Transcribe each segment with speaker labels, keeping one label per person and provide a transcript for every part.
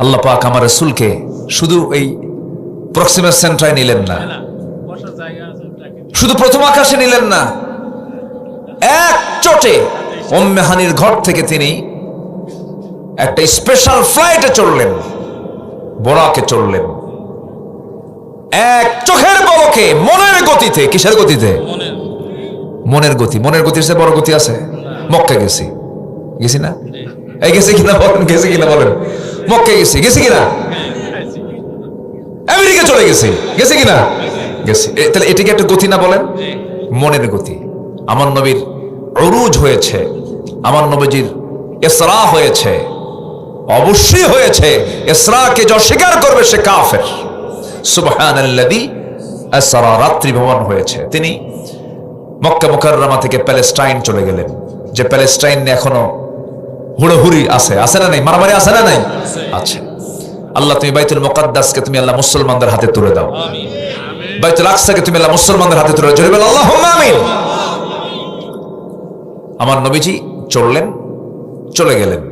Speaker 1: আল্লাহ পাক আমার রাসূলকে শুধু এই প্রক্সিমাস সেন্টারে নিলেন না, শুধু প্রথম আকাশে নিলেন না, এক চোটে উম্মে হানির ঘর থেকে তিনি একটা স্পেশাল ফ্লাইটে চললেন, বোরাকে চললেন, এক চোখের পলকে, মনের গতিতে। কিসের গতিতে? মনের গতি। মনের গতির চেয়ে বড় গতি আছে? মক্কা গেছি, গেছি না? এই গেছি কিনা বলেন, গেছি কিনা বলেন? মক্কা গেছি, গেছি কিনা? আমেরিকা চলে গেছি, গেছি কিনা? গেছি। তাহলে এটাকে একটা গতি না বলেন? মনের গতি। আমার নবীর উরুজ হয়েছে, আমার নবীজির ইসরা হয়েছে, অবশ্যই হয়েছে। ইসরাকে যে অস্বীকার করবে সে কাফের। সুবহানাল্লাযী আসরা, রাত্রি ভ্রমণ হয়েছে। তিনি মক্কা মুকাররমা থেকে প্যালেস্টাইন চলে গেলেন, যে প্যালেস্টাইন এখনো হুড়োহুড়ি আছে, আছে না নাই? মারামারি আছে না নাই? আছে। আল্লাহ তুমি বাইতুল মুকাদ্দাসকে তুমি আল্লাহ মুসলমানদের হাতে তুলে দাও, বাইতুল আকসাকে তুমি আল্লাহ মুসলমানদের হাতে তুলে দাও। জোরে বলো আল্লাহুম্মা আমিন। আমার নবীজি চললেন, চলে গেলেন,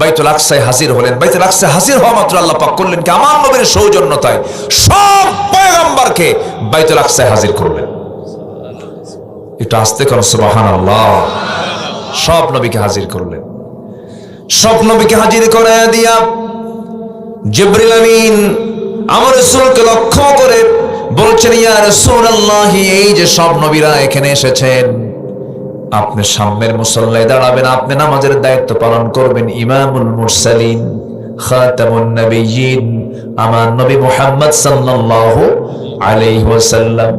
Speaker 1: বাইতুল আকসায় হাজির হলেন। বাইতুল আকসায় হাজির হওয়া মাত্র আল্লাহ পাক করলেন কি, আমার নবীর সৌজন্যতায় সব পয়গম্বরকে বাইতুল আকসায় হাজির করলেন। একটু আস্তে করো সুবহানাল্লাহ। সব নবীকে হাজির করলেন। সব নবীকে হাজির করে দিয়া জিবরিল আমিন আমার রাসূলকে লক্ষ্য করে বলছেন, ইয়া রাসূলুল্লাহ, এই যে সব নবীরা এখানে এসেছেন, আপনি সামনের মুসল্লায় দাঁড়াবেন, আপনি নামাজের দায়িত্ব পালন করবেন। ইমামুল মুরসালিন, খাতামুন নবিয়্যিন, আমার নবী মুহাম্মদ সাল্লাল্লাহু আলাইহি ওয়াসাল্লাম।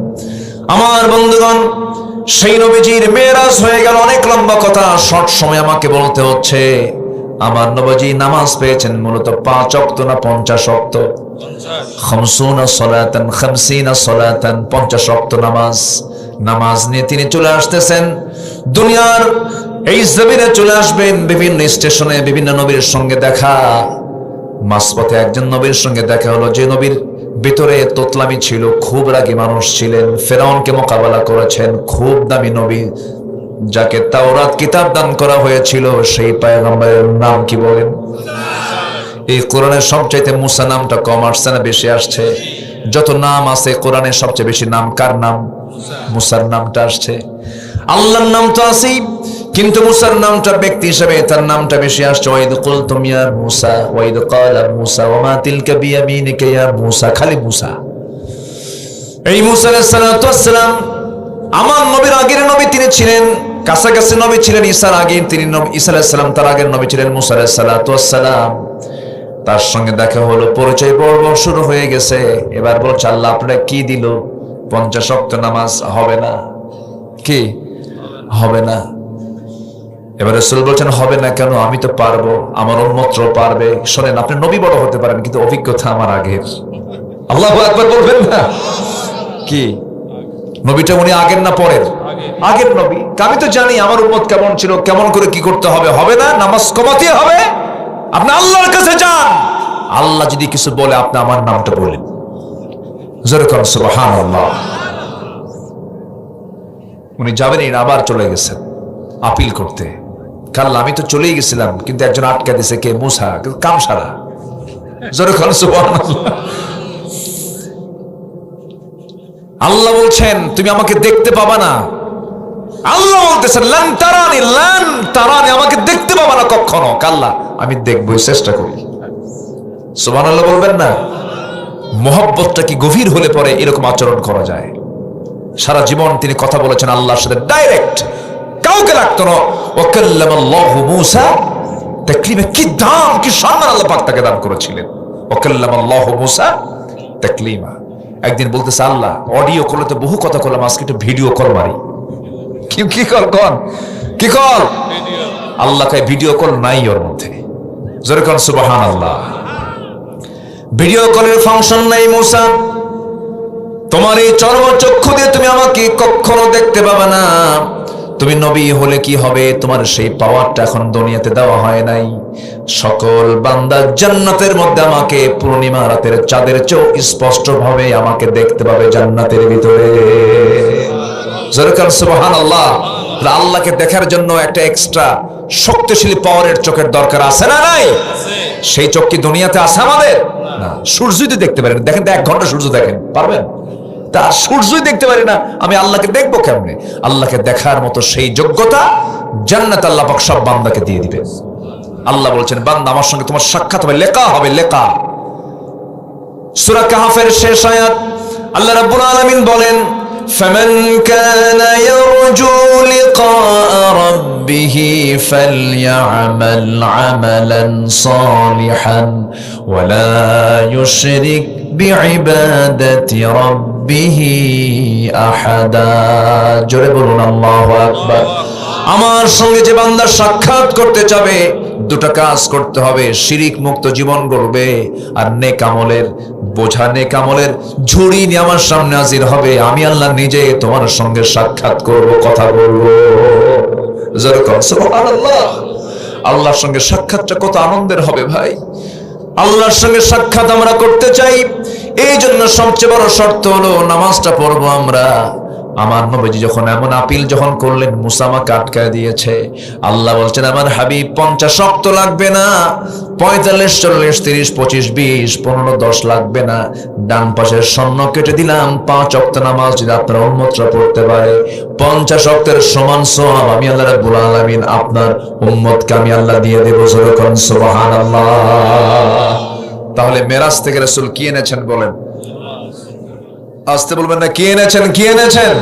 Speaker 1: আমার বন্ধুগণ, সেই নবীজির মেরাজ হয়ে গেল। অনেক লম্বা কথা, শর্ট সময় আমাকে বলতে হচ্ছে। আমার নবীজি নামাজ পেয়েছেন মূলত 5 ওয়াক্ত না 50 ওয়াক্ত? 50 সালাতান, 50 সালাতান, 50 ওয়াক্ত নামাজ। নামাজ নিয়ে তিনি চলে আসতেছেন দুনিয়ার এই জমিনে, চলে আসবেন। বিভিন্ন স্টেশনে বিভিন্ন নবীর সঙ্গে দেখা। মাঝপথে একজন নবীর সঙ্গে দেখা হলো, যে নবীর ভিতরে তোতলামি ছিল, খুব রাগী মানুষ ছিলেন, ফেরাউনকে মোকাবেলা করেছেন, খুব দামি নবী, যাকে তাওরাত কিতাব দান করা হয়েছিল। সেই পয়গম্বরের নাম কি বলেন? এই কোরআনের সবচাইতে মুসা নামটা কম আসছে না বেশি আসছে? যত নাম আছে কোরআনের সবচেয়ে বেশি নাম কার নাম? মুসার নামটা আসছে। আল্লাহর নাম তো আছেই, কিন্তু মুসার নামটা ব্যক্তি হিসেবে তার নামটা বেশি আসছে। ওয়াইদ কুলতুম ইয়া মুসা, ওয়াইদ ক্বালা মুসা ওয়া মা তিলকা বিয়ামিনিকা ইয়া মুসা। খালি মুসা। এই মুসা আলাইহিস সালাতু ওয়াস সালাম আমার নবীর আগের নবী তিনি ছিলেন, কাছাকাছি নবী ছিলেন ঈসার আগে। তিনি ঈসা আলাইহিস সালাম তার আগের নবী ছিলেন মুসা আলাইহিস সালাতু ওয়াস সালাম। তার সঙ্গে দেখা হলো, পরিচয় পর্ব শুরু হয়ে গেছে। এবার বলছে, আল্লাহ আপনারা কি দিল? 50 ওয়াক্ত নামাজ হবে না? কি হবে না? এবার রাসূল বলছেন, হবে না কেন? আমি তো পারবো, আমার উম্মতও পারবে। শোনেন, আপনি নবী বড় হতে পারেন, কিন্তু অভিজ্ঞতা আমার আগের। আল্লাহু আকবার বলবেন না? কি নবীটা উনি আগের না পরের? আগের নবী। আমি তো জানি আমার উম্মত কেমন ছিল, কেমন করে কি করতে হবে। হবে না? নামাজ কমাতে হবে। আপনি আল্লাহর কাছে যান, আল্লাহ যদি কিছু বলে আপনি আমার নামটা বলেন। জোরে করুন সুবহানাল্লাহ। উনি যাবেন, আবার চলে গেছেন আপিল করতে। কাল আমি তো চলেই গেছিলাম, কিন্তু একজন আটকা দিছে। কে? মুসা। কাম সারা। জোরে করুন সুবহানাল্লাহ। আল্লাহ বলছেন, তুমি আমাকে দেখতে পাবা না। আল্লাহ বলতেছেন, লান তারানি, লান তারানি, আমাকে দেখতে পাবা না কখনো। আল্লাহ, আমি দেখবই, চেষ্টা করি। সুবহানাল্লাহ বলবেন না? মহব্বতটা কি গভীর হলে পরে এরকম আচরণ করা যায়। সারা জীবন তিনি কথা বলেছেন আল্লাহর সাথে ডাইরেক্ট, কাউকে লাগতো না। ওয়া কাল্লামাল্লাহু মূসা তাকলিমা। কি দাম, কি সম্মান আল্লাহ পাক তাকে দান করেছিলেন। ওয়া কাল্লামাল্লাহু মূসা তাকলিমা। একদিন বলতেছে, আল্লাহ অডিও কলে তো বহু কথা বললাম, আজকে একটু ভিডিও কল মারি। কি কল? কোন কি কল? আল্লাহ কয় ভিডিও কল নাই ওর মধ্যে। জোরে কোন সুবহানাল্লাহ। ভিডিও কলের ফাংশন নাই। মুসা, তোমার এই চর্মচক্ষু দিয়ে তুমি আমাকে কখনো দেখতে পাবে না। তুমি নবী হলে কি হবে, তোমার সেই পাওয়ারটা এখন দুনিয়াতে দেওয়া হয় নাই। সকল বান্দা জান্নাতের মধ্যে আমাকে পূর্ণিমা রাতের চাঁদের চেয়েও স্পষ্ট ভাবে আমাকে দেখতে পাবে জান্নাতের ভিতরে। সুবহানাল্লাহ। আল্লাহকে দেখার জন্য একটা এক্সট্রা শক্তিশালী পাওয়ারের চোখের দরকার আছে না নাই? সেই চোখ কি দুনিয়াতে আছে আমাদের? না। সূর্যই তো দেখতে পারেন, দেখেন তো 1 ঘন্টা সূর্য দেখেন, পারবেন? তা সূর্যই দেখতে পারি না, আমি আল্লাহকে দেখবো কেমনে? আল্লাহকে দেখার মতো সেই যোগ্যতা জান্নাত আল্লাহ পাক সব বান্দাকে দিয়ে দিবেন। আল্লাহ বলছেন, বান্দা আমার সঙ্গে তোমার সাক্ষাৎ হবে, লেখা হবে, লেখা। সূরা কাহফের শেষ আয়াত আল্লাহ রাব্বুল আলামিন বলেন, فمن كان يرجو لقاء ربه فليعمل عملا صالحا ولا يشرك بعبادة ربه أحدا। জোরে বলুন আল্লাহু আকবার। আমার সঙ্গে যে বান্দা সাক্ষাৎ করতে চাবে, দুটো কাজ করতে হবে, শিরিক মুক্ত জীবন গড়বে আর নেক আমলের বোঝা, নেক আমলের ঝুড়ি নিয়ে আমার সামনে হাজির হবে। আমি আল্লাহ নিজে তোমার সঙ্গে সাক্ষাৎ করব, কথা বলবো। সুবহানাল্লাহ। আল্লাহর সঙ্গে সাক্ষাৎটা কত আনন্দের হবে ভাই। আল্লাহর সঙ্গে সাক্ষাৎ আমরা করতে চাই, এই জন্য সবচেয়ে বড় শর্ত হলো নামাজটা পড়বো আমরা। আমার নবীজি যখন এমন আপিল যখন করলেন, মুসা আমাকে আটকায় দিয়েছে, আল্লাহ বলছেন আমার হাবিব 50 ওয়াক্ত লাগবে না, 45, 40, 30, 25, 20, 15, 10 লাগবে না, ডান পাশের শূন্য কেটে দিলাম। 5 ওয়াক্ত নামাজ যদি আপনার উম্মতরা পড়তে পারে, 50 ওয়াক্তের সমান সওয়াব আমি আল্লাহ রাব্বুল আলামিন আপনার উম্মতকে আমি আল্লাহ দিয়ে দেব। সুবহানাল্লাহ। তাহলে মেরাজ থেকে রাসূল কি এনেছেন বলেন? আসতে বলবেন না, কি এনেছেন? কি এনেছেন?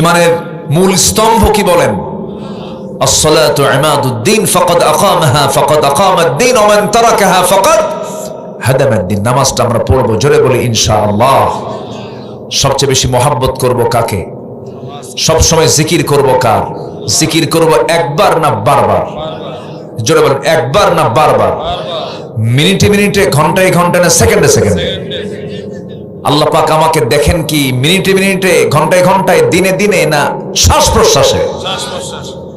Speaker 1: ইমানের মূল স্তম্ভ কি বলেন? আসসালাতু ইমাদুদ্দিন ফাকাদ আকামাহা ফাকাদ আকামাদ্দিন ওয়া মান তারাকাহা ফাকাদ হাদামাদ্দিন। নামাজটা আমরা পড়বো, জোরে বলি ইনশাআল্লাহ। সবচেয়ে বেশি মহব্বত করব কাকে? সব সময় জিকির করব কার? জিকির করব একবার না বারবার? জোরে বলেন, একবার না বারবার? মিনিটে মিনিটে, ঘন্টায় ঘন্টায় না সেকেন্ডে সেকেন্ডে? আল্লাহ পাক আমাকে দেখেন কি মিনিটে মিনিটে, ঘন্টায় ঘন্টায়, দিনে দিনে, না শ্বাস প্রশ্বাসে?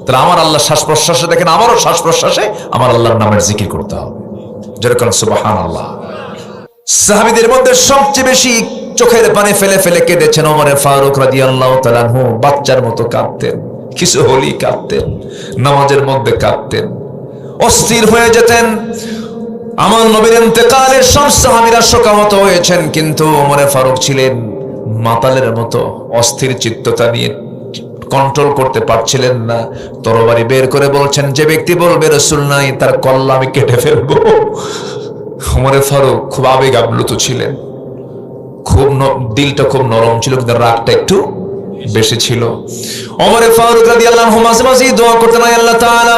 Speaker 1: তাহলে আমার আল্লাহ শ্বাস প্রশ্বাসে দেখেন, আমারও শ্বাস প্রশ্বাসে আমার আল্লাহর নামের জিকির করতে হবে। যেরকম সুবহানাল্লাহ। সাহাবীদের মধ্যে সবচেয়ে বেশি চোখের পানি ফেলে ফেলে কেঁদেছেন ওমরে ফারুক রাদিয়াল্লাহু তাআলা আনহু। বাচ্চার মতো কাঁদতেন, কিছু হলেই কাঁদতেন, নামাজের মধ্যে কাঁদতেন, অস্থির হয়ে যেতেন। আমার নবীর ইন্তেকালের সব সাহাবীরা শোকাহত হয়েছেন, কিন্তু ওমরে ফারুক ছিলেন মাতালের মতো অস্থির চিত্ততা নিয়ে কন্ট্রোল করতে পারছিলেন না। তরবারি বের করে বলছেন, যে ব্যক্তি বলবে রাসূল নাই তার কল্লা আমি কেটে ফেলবো। ওমরে ফারুক খুব আবেগ আপ্লুত ছিলেন, খুব দিলটা খুব নরম ছিল, কিন্তু রাগটা একটু বেশি ছিল। ওমরে ফারুক রাদিয়াল্লাহু আনহু মাঝে মাঝে দোয়া করতেন, আল্লাহ তাআলা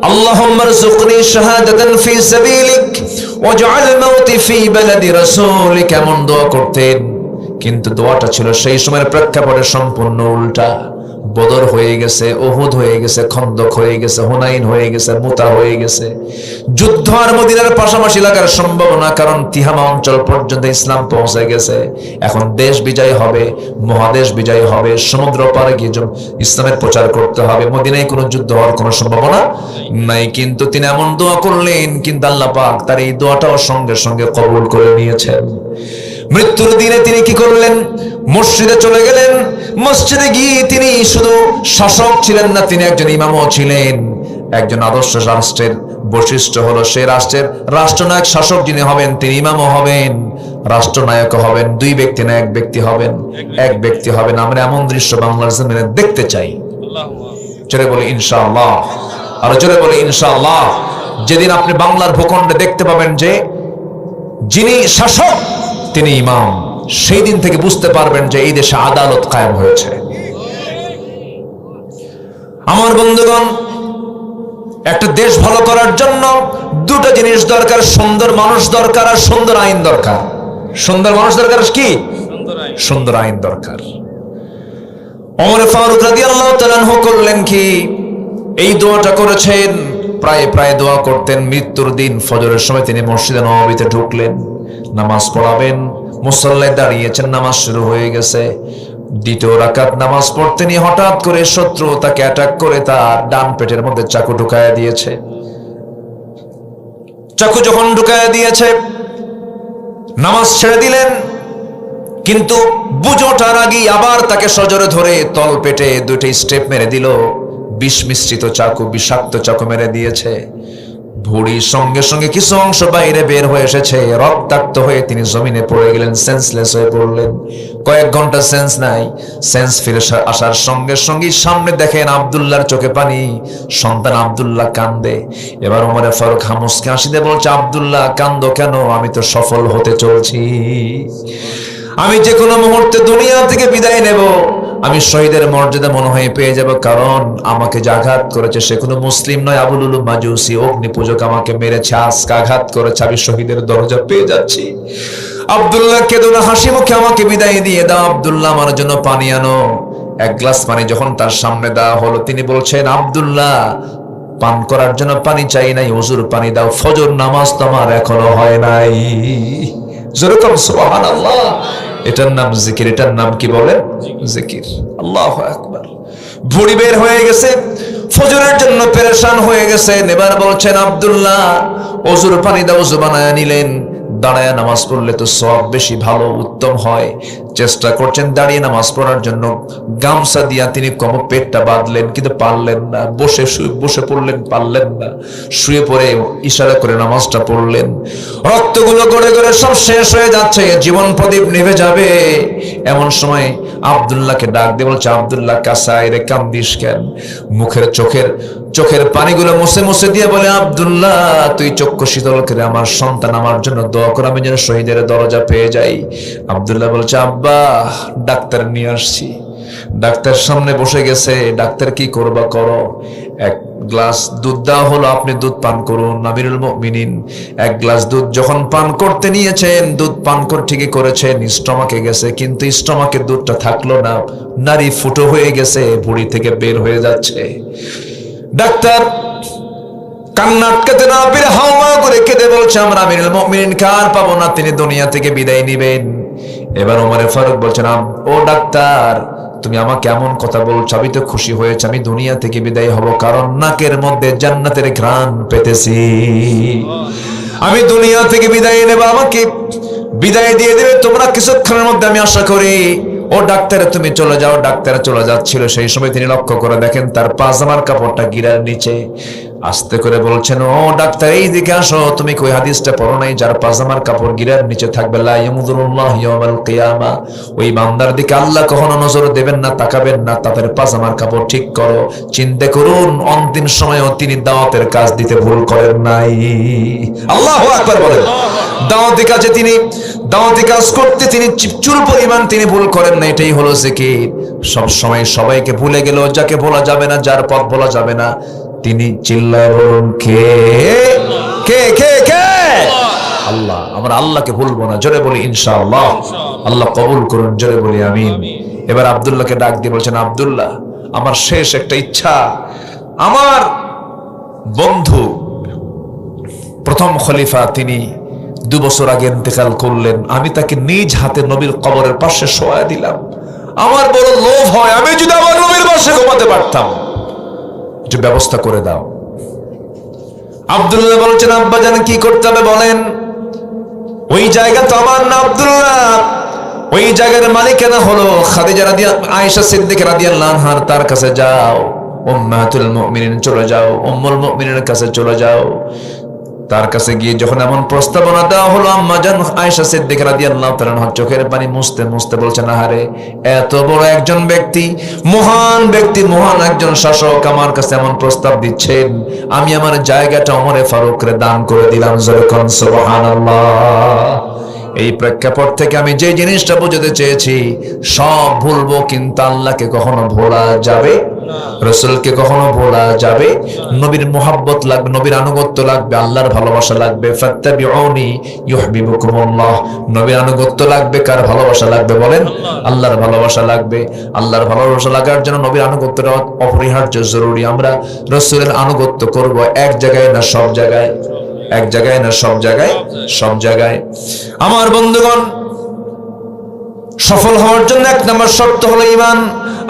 Speaker 1: আল্লাহুম্মা রযুকনি শাহাদাতান ফি সাবিলিক ওয়াজআল মাউতি ফি বালাদি রাসূলিক, এমন দোয়া করতেন। কিন্তু দোয়াটা ছিল সেই সময়ের প্রেক্ষাপটে সম্পূর্ণ উল্টা। বদর হয়ে গেছে, উহুদ হয়ে গেছে, খন্দক হয়ে গেছে, হুনাইন হয়ে গেছে, মুতা হয়ে গেছে। যুদ্ধ আর মদিনার পাশাপাশি লাগার সম্ভাবনা, কারণ তিহামা অঞ্চল পর্যন্ত ইসলাম পৌঁছে গেছে। এখন দেশ বিজয় হবে, মহাদেশ বিজয় হবে, সমুদ্র পারে গিয়ে ইসলামের প্রচার করতে হবে। মদিনায় কোনো যুদ্ধ হওয়ার কোনো সম্ভাবনা নাই। কিন্তু তিনি এমন দোয়া করলেন, কিন্তু আল্লাহ পাক তার এই দোয়াটাও সঙ্গে সঙ্গে কবুল করে নিয়েছেন। মৃত্যুর দিনে তিনি কি করলেন? মসজিদে চলে গেলেন। মসজিদে গিয়ে তিনি শুধু শাসক ছিলেন না, তিনি একজন ইমামও ছিলেন। একজন আদর্শ রাষ্ট্রের বৈশিষ্ট্য হলো সেই রাষ্ট্রের রাষ্ট্রনায়ক, শাসক যিনি হবেন তিনি ইমামও হবেন, রাষ্ট্রনায়কও হবেন। 2 ব্যক্তি না, 1 ব্যক্তি হবেন, 1 ব্যক্তি হবেন। আমরা এমন দৃশ্য বাংলার জমিনে দেখতে চাই। জোরে বলি ইনশাআল্লাহ, আর জোরে বলি ইনশাআল্লাহ। যেদিন আপনি বাংলার ভূখণ্ডে দেখতে পাবেন যে যিনি শাসক তিনি ইমাম, সেই দিন থেকে বুঝতে পারবেন যে এই দেশে আদালত কায়েম হয়েছে। আমার বন্ধুগণ, একটা দেশ ভালো করার জন্য 2টা জিনিস দরকার, সুন্দর মানুষ দরকার আর সুন্দর আইন দরকার। সুন্দর মানুষ দরকার, কি? সুন্দর আইন দরকার। ওমর ফারুক রাদিয়াল্লাহু তাআলা আনহু করলেন কি? এই দোয়াটা করেছেন, প্রায় দোয়া করতেন। মৃত্যুর দিন ফজরের সময় তিনি মসজিদে নববীতে ঢুকলেন, নামাজ পড়াবেন। মুসল্লায় দাঁড়িয়েছেন, নামাজ শুরু হয়ে গেছে। 2য় রাকাত নামাজ পড়তে নিয়ে হঠাৎ করে শত্রু তাকে অ্যাটাক করে তার ডান পেটের মধ্যে চাকু ঢুকায়া দিয়েছে। চাকু যখন ঢুকায়া দিয়েছে, নামাজ ছেড়ে দিলেন, কিন্তু বুঝোটার আগেই আবার তাকে সজোরে ধরে তল পেটে 2টি স্টেপ মেরে দিল। বিষ মিশ্রিত চাকু, বিষাক্ত চাকু মেরে দিয়েছে। ভুঁড়ির সঙ্গে সঙ্গে কিছু অংশ বাইরে বের হয়ে এসেছে, রক্তাক্ত হয়ে তিনি জমিনে পড়ে গেলেন, সেন্সলেস হয়ে পড়লেন। কয়েক ঘন্টা সেন্স নাই। সেন্স ফিরে আসার সঙ্গে সঙ্গে সামনে দেখেন আব্দুল্লাহর চোখে পানি, সন্তান আব্দুল্লাহ কান্দে। এবার ওমর ফারুক হামুসকে হাসি দিয়ে বলছে, আব্দুল্লাহ কান্দো কেন? আমি তো সফল হতে চলছি, আমি যে কোনো মুহূর্তে দুনিয়া থেকে বিদায় নেব, আমি শহীদের মর্যাদা মনে হয় পেয়ে যাব, কারণ আমাকে যে আঘাত করেছে সে কোনো মুসলিম নয়, আবু লুলুব মাজুসি অগ্নি পূজক আমাকে মেরেছে, আজকে আঘাত করেছে, আমি শহীদের দরজা পেয়ে যাচ্ছি। আব্দুল্লাহ কেঁদো না, হাসি মুখে আমাকে বিদায় দিয়ে দাও। আব্দুল্লাহ আমার জন্য পানি আনো। এক গ্লাস পানি যখন তার সামনে দেওয়া হলো, তিনি বলছেন, আব্দুল্লাহ পান করার জন্য পানি চাই নাই, হুজুর পানি দাও, ফজর নামাজ তো আমার এখনো হয় নাই। যেরকম সুবহানাল্লাহ, এটার নাম জিকির। এটার নাম কি বলেন? জিকির। আল্লাহু আকবার। ভুঁড়ি বের হয়ে গেছে, ফজরের জন্য পেরেশান হয়ে গেছে। এবার বলছেন, আব্দুল্লাহ ওযুর পানি দাও। ওযু বানায় নিলেন। দাঁড়ায় নামাজ পড়লে তো সওয়াব বেশি ভালো উত্তম হয়। চেষ্টা করছেন দাঁড়িয়ে নামাজ পড়ার জন্য, গামছা দিয়া তিনি কম পেটটা বাঁধলেন, কিন্তু পারলেন না। বসে পড়লেন, পারলেন না। শুয়ে পড়ে ইশারা করে নামাজটা পড়লেন। রক্তগুলো গড়ে গড়ে সব শেষ হয়ে যাচ্ছে, জীবন প্রদীপ নিভে যাবে। এমন সময় আব্দুল্লাহকে ডাক দিয়ে বলছে, আব্দুল্লাহ কাসায় রে, কান্দিস কেন? মুখের চোখের পানিগুলো মুছে মুছে দিয়ে বলে, আব্দুল্লাহ তুই চক্ষু শীতল করে আমার সন্তান আমার জন্য দোয়া কর, আমি যেন শহীদের দরজা পেয়ে যাই। আব্দুল্লাহ বলছে, আব্বা ডাক্তার নিয়ে আসছি। ডাক্তার সামনে বসে গেছে। ডাক্তার কি করবা করো। এক গ্লাস দুধ দেওয়া হলো, আপনি দুধ পান করুন আমিরুল মুমিনিন। এক গ্লাস দুধ যখন পান করতে নিয়েছেন, দুধ পান করে ঠিকই করেছেন, স্টমাকে গেছে, কিন্তু স্টমাকে দুধটা থাকলো না, নারী ফুটো হয়ে গেছে, ভুঁড়ি থেকে বের হয়ে যাচ্ছে। ডাক্তার কান্না আটকাতে না পেরে হাওয়া করে কেঁদে বলছে, আমরা আমিরুল মুমিনিন কার পাবো না, তিনি দুনিয়া থেকে বিদায় নিবেন। এবার ওমর ফারুক বলছেন, ও ডাক্তার তুমি আমাকে এমন কথা বলছো, আমি তো খুশি হয়েছে, আমি দুনিয়া থেকে বিদায় হব, কারণ নাকের মধ্যে জান্নাতের ঘ্রাণ পেতেছি। আমি দুনিয়া থেকে বিদায় নেব, আমাকে বিদায় দিয়ে দেবে তোমরা কিছুক্ষণের মধ্যে, আমি আশা করি। ও ডাক্তার তুমি চলে যাও। ডাক্তার চলে যাচ্ছিল, সেই সময় তিনি লক্ষ্য করে দেখেন তার পাজামার কাপড়টা গিরার নিচে। আস্তে করে বলছেন, ও ডাক্তার এইদিকে আসো, তুমি কই হাদিসটা পড়ো নাই, যার পাজামার কাপড় গিরার নিচে থাকবে লা ইয়ামুদুরুল্লাহ ইয়াউমাল কিয়ামা, ওই বান্দার দিকে আল্লাহ কখনো নজর দেবেন না, তাকাবেন না। তাদের পাজামার কাপড় ঠিক করো। চিন্তা করুন, অন্তিম সময়েও তিনি দাওয়াতের কাজ দিতে ভুল করেন নাই। আল্লাহু আকবার বলেন। দাওয়াতি কাজে তিনি দাওয়াতি কাজ করতে তিনি চুল পরিমাণ তিনি ভুল করেন না। এটাই হলো জিকির। সব সময় সবাইকে ভুলে গেল, যাকে ভোলা যাবে না, যার পথ ভোলা যাবে না, তিনি চিল্লায় বলুন, কে কে কে কে? আল্লাহ। আমরা আল্লাহকে ভুলবো না, জোরে বলি ইনশাআল্লাহ। আল্লাহ কবুল করুন, জোরে বলি আমিন। এবার আব্দুল্লাহকে ডাক দিয়ে বলছেন, আব্দুল্লাহ আমার শেষ একটা ইচ্ছা, আমার বন্ধু প্রথম খলিফা তিনি 2 বছর আগে ইন্তেকাল করলেন, আমি তাকে নিজ হাতে নবীর কবরের পাশে শোয়া দিলাম। আমার বড় লোভ হয়, আমি যদি আমার নবীর পাশে ঘুমাতে পারতাম, একটু ব্যবস্থা করে দাও। আব্দুল্লাহ বলছেন, আব্বা জান কি করতে হবে বলেন? ওই জায়গা তো আমার না আব্দুল্লাহ, ওই জায়গার মালিকানা হলো খাদিজা আয়েশা সিদ্দিকা রাদিয়াল্লাহু আনহা, তার কাছে যাও। উম্মাতুল মুমিনিন চলে যাও, উম্মুল মুমিনিনের কাছে চলে যাও। তার কাছে গিয়ে যখন এমন প্রস্তাবনা দেওয়া হলো, আম্মা জান আয়েশা সিদ্দিকা রাদিয়াল্লাহু তাআলা আনহা চোখের পানি মুছতে মুছতে বলছেন, আহারে এত বড় একজন ব্যক্তি, মহান ব্যক্তি, মহান একজন শাসক আমার কাছে এমন প্রস্তাব দিচ্ছেন, আমি আমার জায়গাটা ওমরে ফারুককে দান করে দিলাম। যেরকম সুবহানাল্লাহ। এই প্রেক্ষাপট থেকে আমি যে জিনিসটা বোঝাতে চেয়েছি, সব ভুলবো কিন্তু আল্লাহকে কখনো ভোলা যাবে না, রাসূলকে কখনো ভোলা যাবে। নবীর মুহাব্বত লাগবে, নবীর আনুগত্য লাগবে, আল্লাহর ভালোবাসা লাগবে। ফাত্তাবিউনি ইউহিব্বুকুমুল্লাহ। নবীর আনুগত্য লাগবে, কার ভালোবাসা লাগবে বলেন? আল্লাহর ভালোবাসা লাগবে। আল্লাহর ভালোবাসা লাগার জন্য নবীর আনুগত্যটা অপরিহার্য, জরুরি। আমরা রাসূলের আনুগত্য করব এক জায়গায় না সব জায়গায়? এক জায়গায় না সব জায়গায়? সব জায়গায়। আমার বন্ধুগণ, সফল হওয়ার জন্য 1 নম্বর শর্ত হলো ঈমান।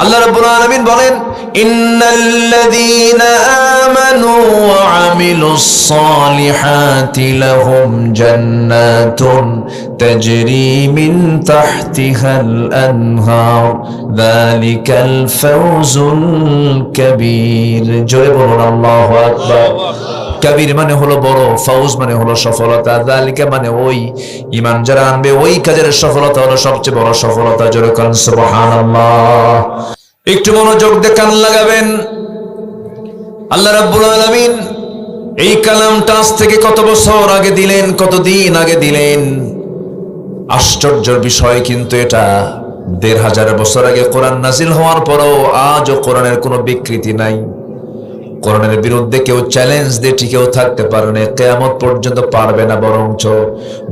Speaker 1: আল্লাহ রাব্বুল আলামিন বলেন, ইন্নাল্লাযীনা আমানু ওয়া আমিলুস সালিহাতি লাহুম জান্নাতুন তাজরি মিন তাহতিহাল আনহার যালিকাল ফাওজুল কাবীর। জোরে বলুন আল্লাহু আকবার। কাবীর মানে হলো বড়, ফাউজ মানে হলো সফলতা, যালিকা মানে ওই, ঈমান যারা আনবে ওই কাজের সফলতা হলো সবচেয়ে বড় সফলতা। জোরে কান সুবহানাল্লাহ। একটু মনোযোগ দিয়ে কান লাগাবেন। আল্লাহ রাব্বুল আলামিন এই কালামটা আজ থেকে কত বছর আগে দিলেন, কতদিন আগে দিলেন। আশ্চর্যের বিষয় কিন্তু এটা ১৫০০ বছর আগে কোরআন নাজিল হওয়ার পরও আজও কোরআনের কোনো বিকৃতি নাই। কোরআনের বিরুদ্ধে কেউ চ্যালেঞ্জ দিয়ে টিকেও থাকতে পারে না, কিয়ামত পর্যন্ত পারবে না। বরঞ্চ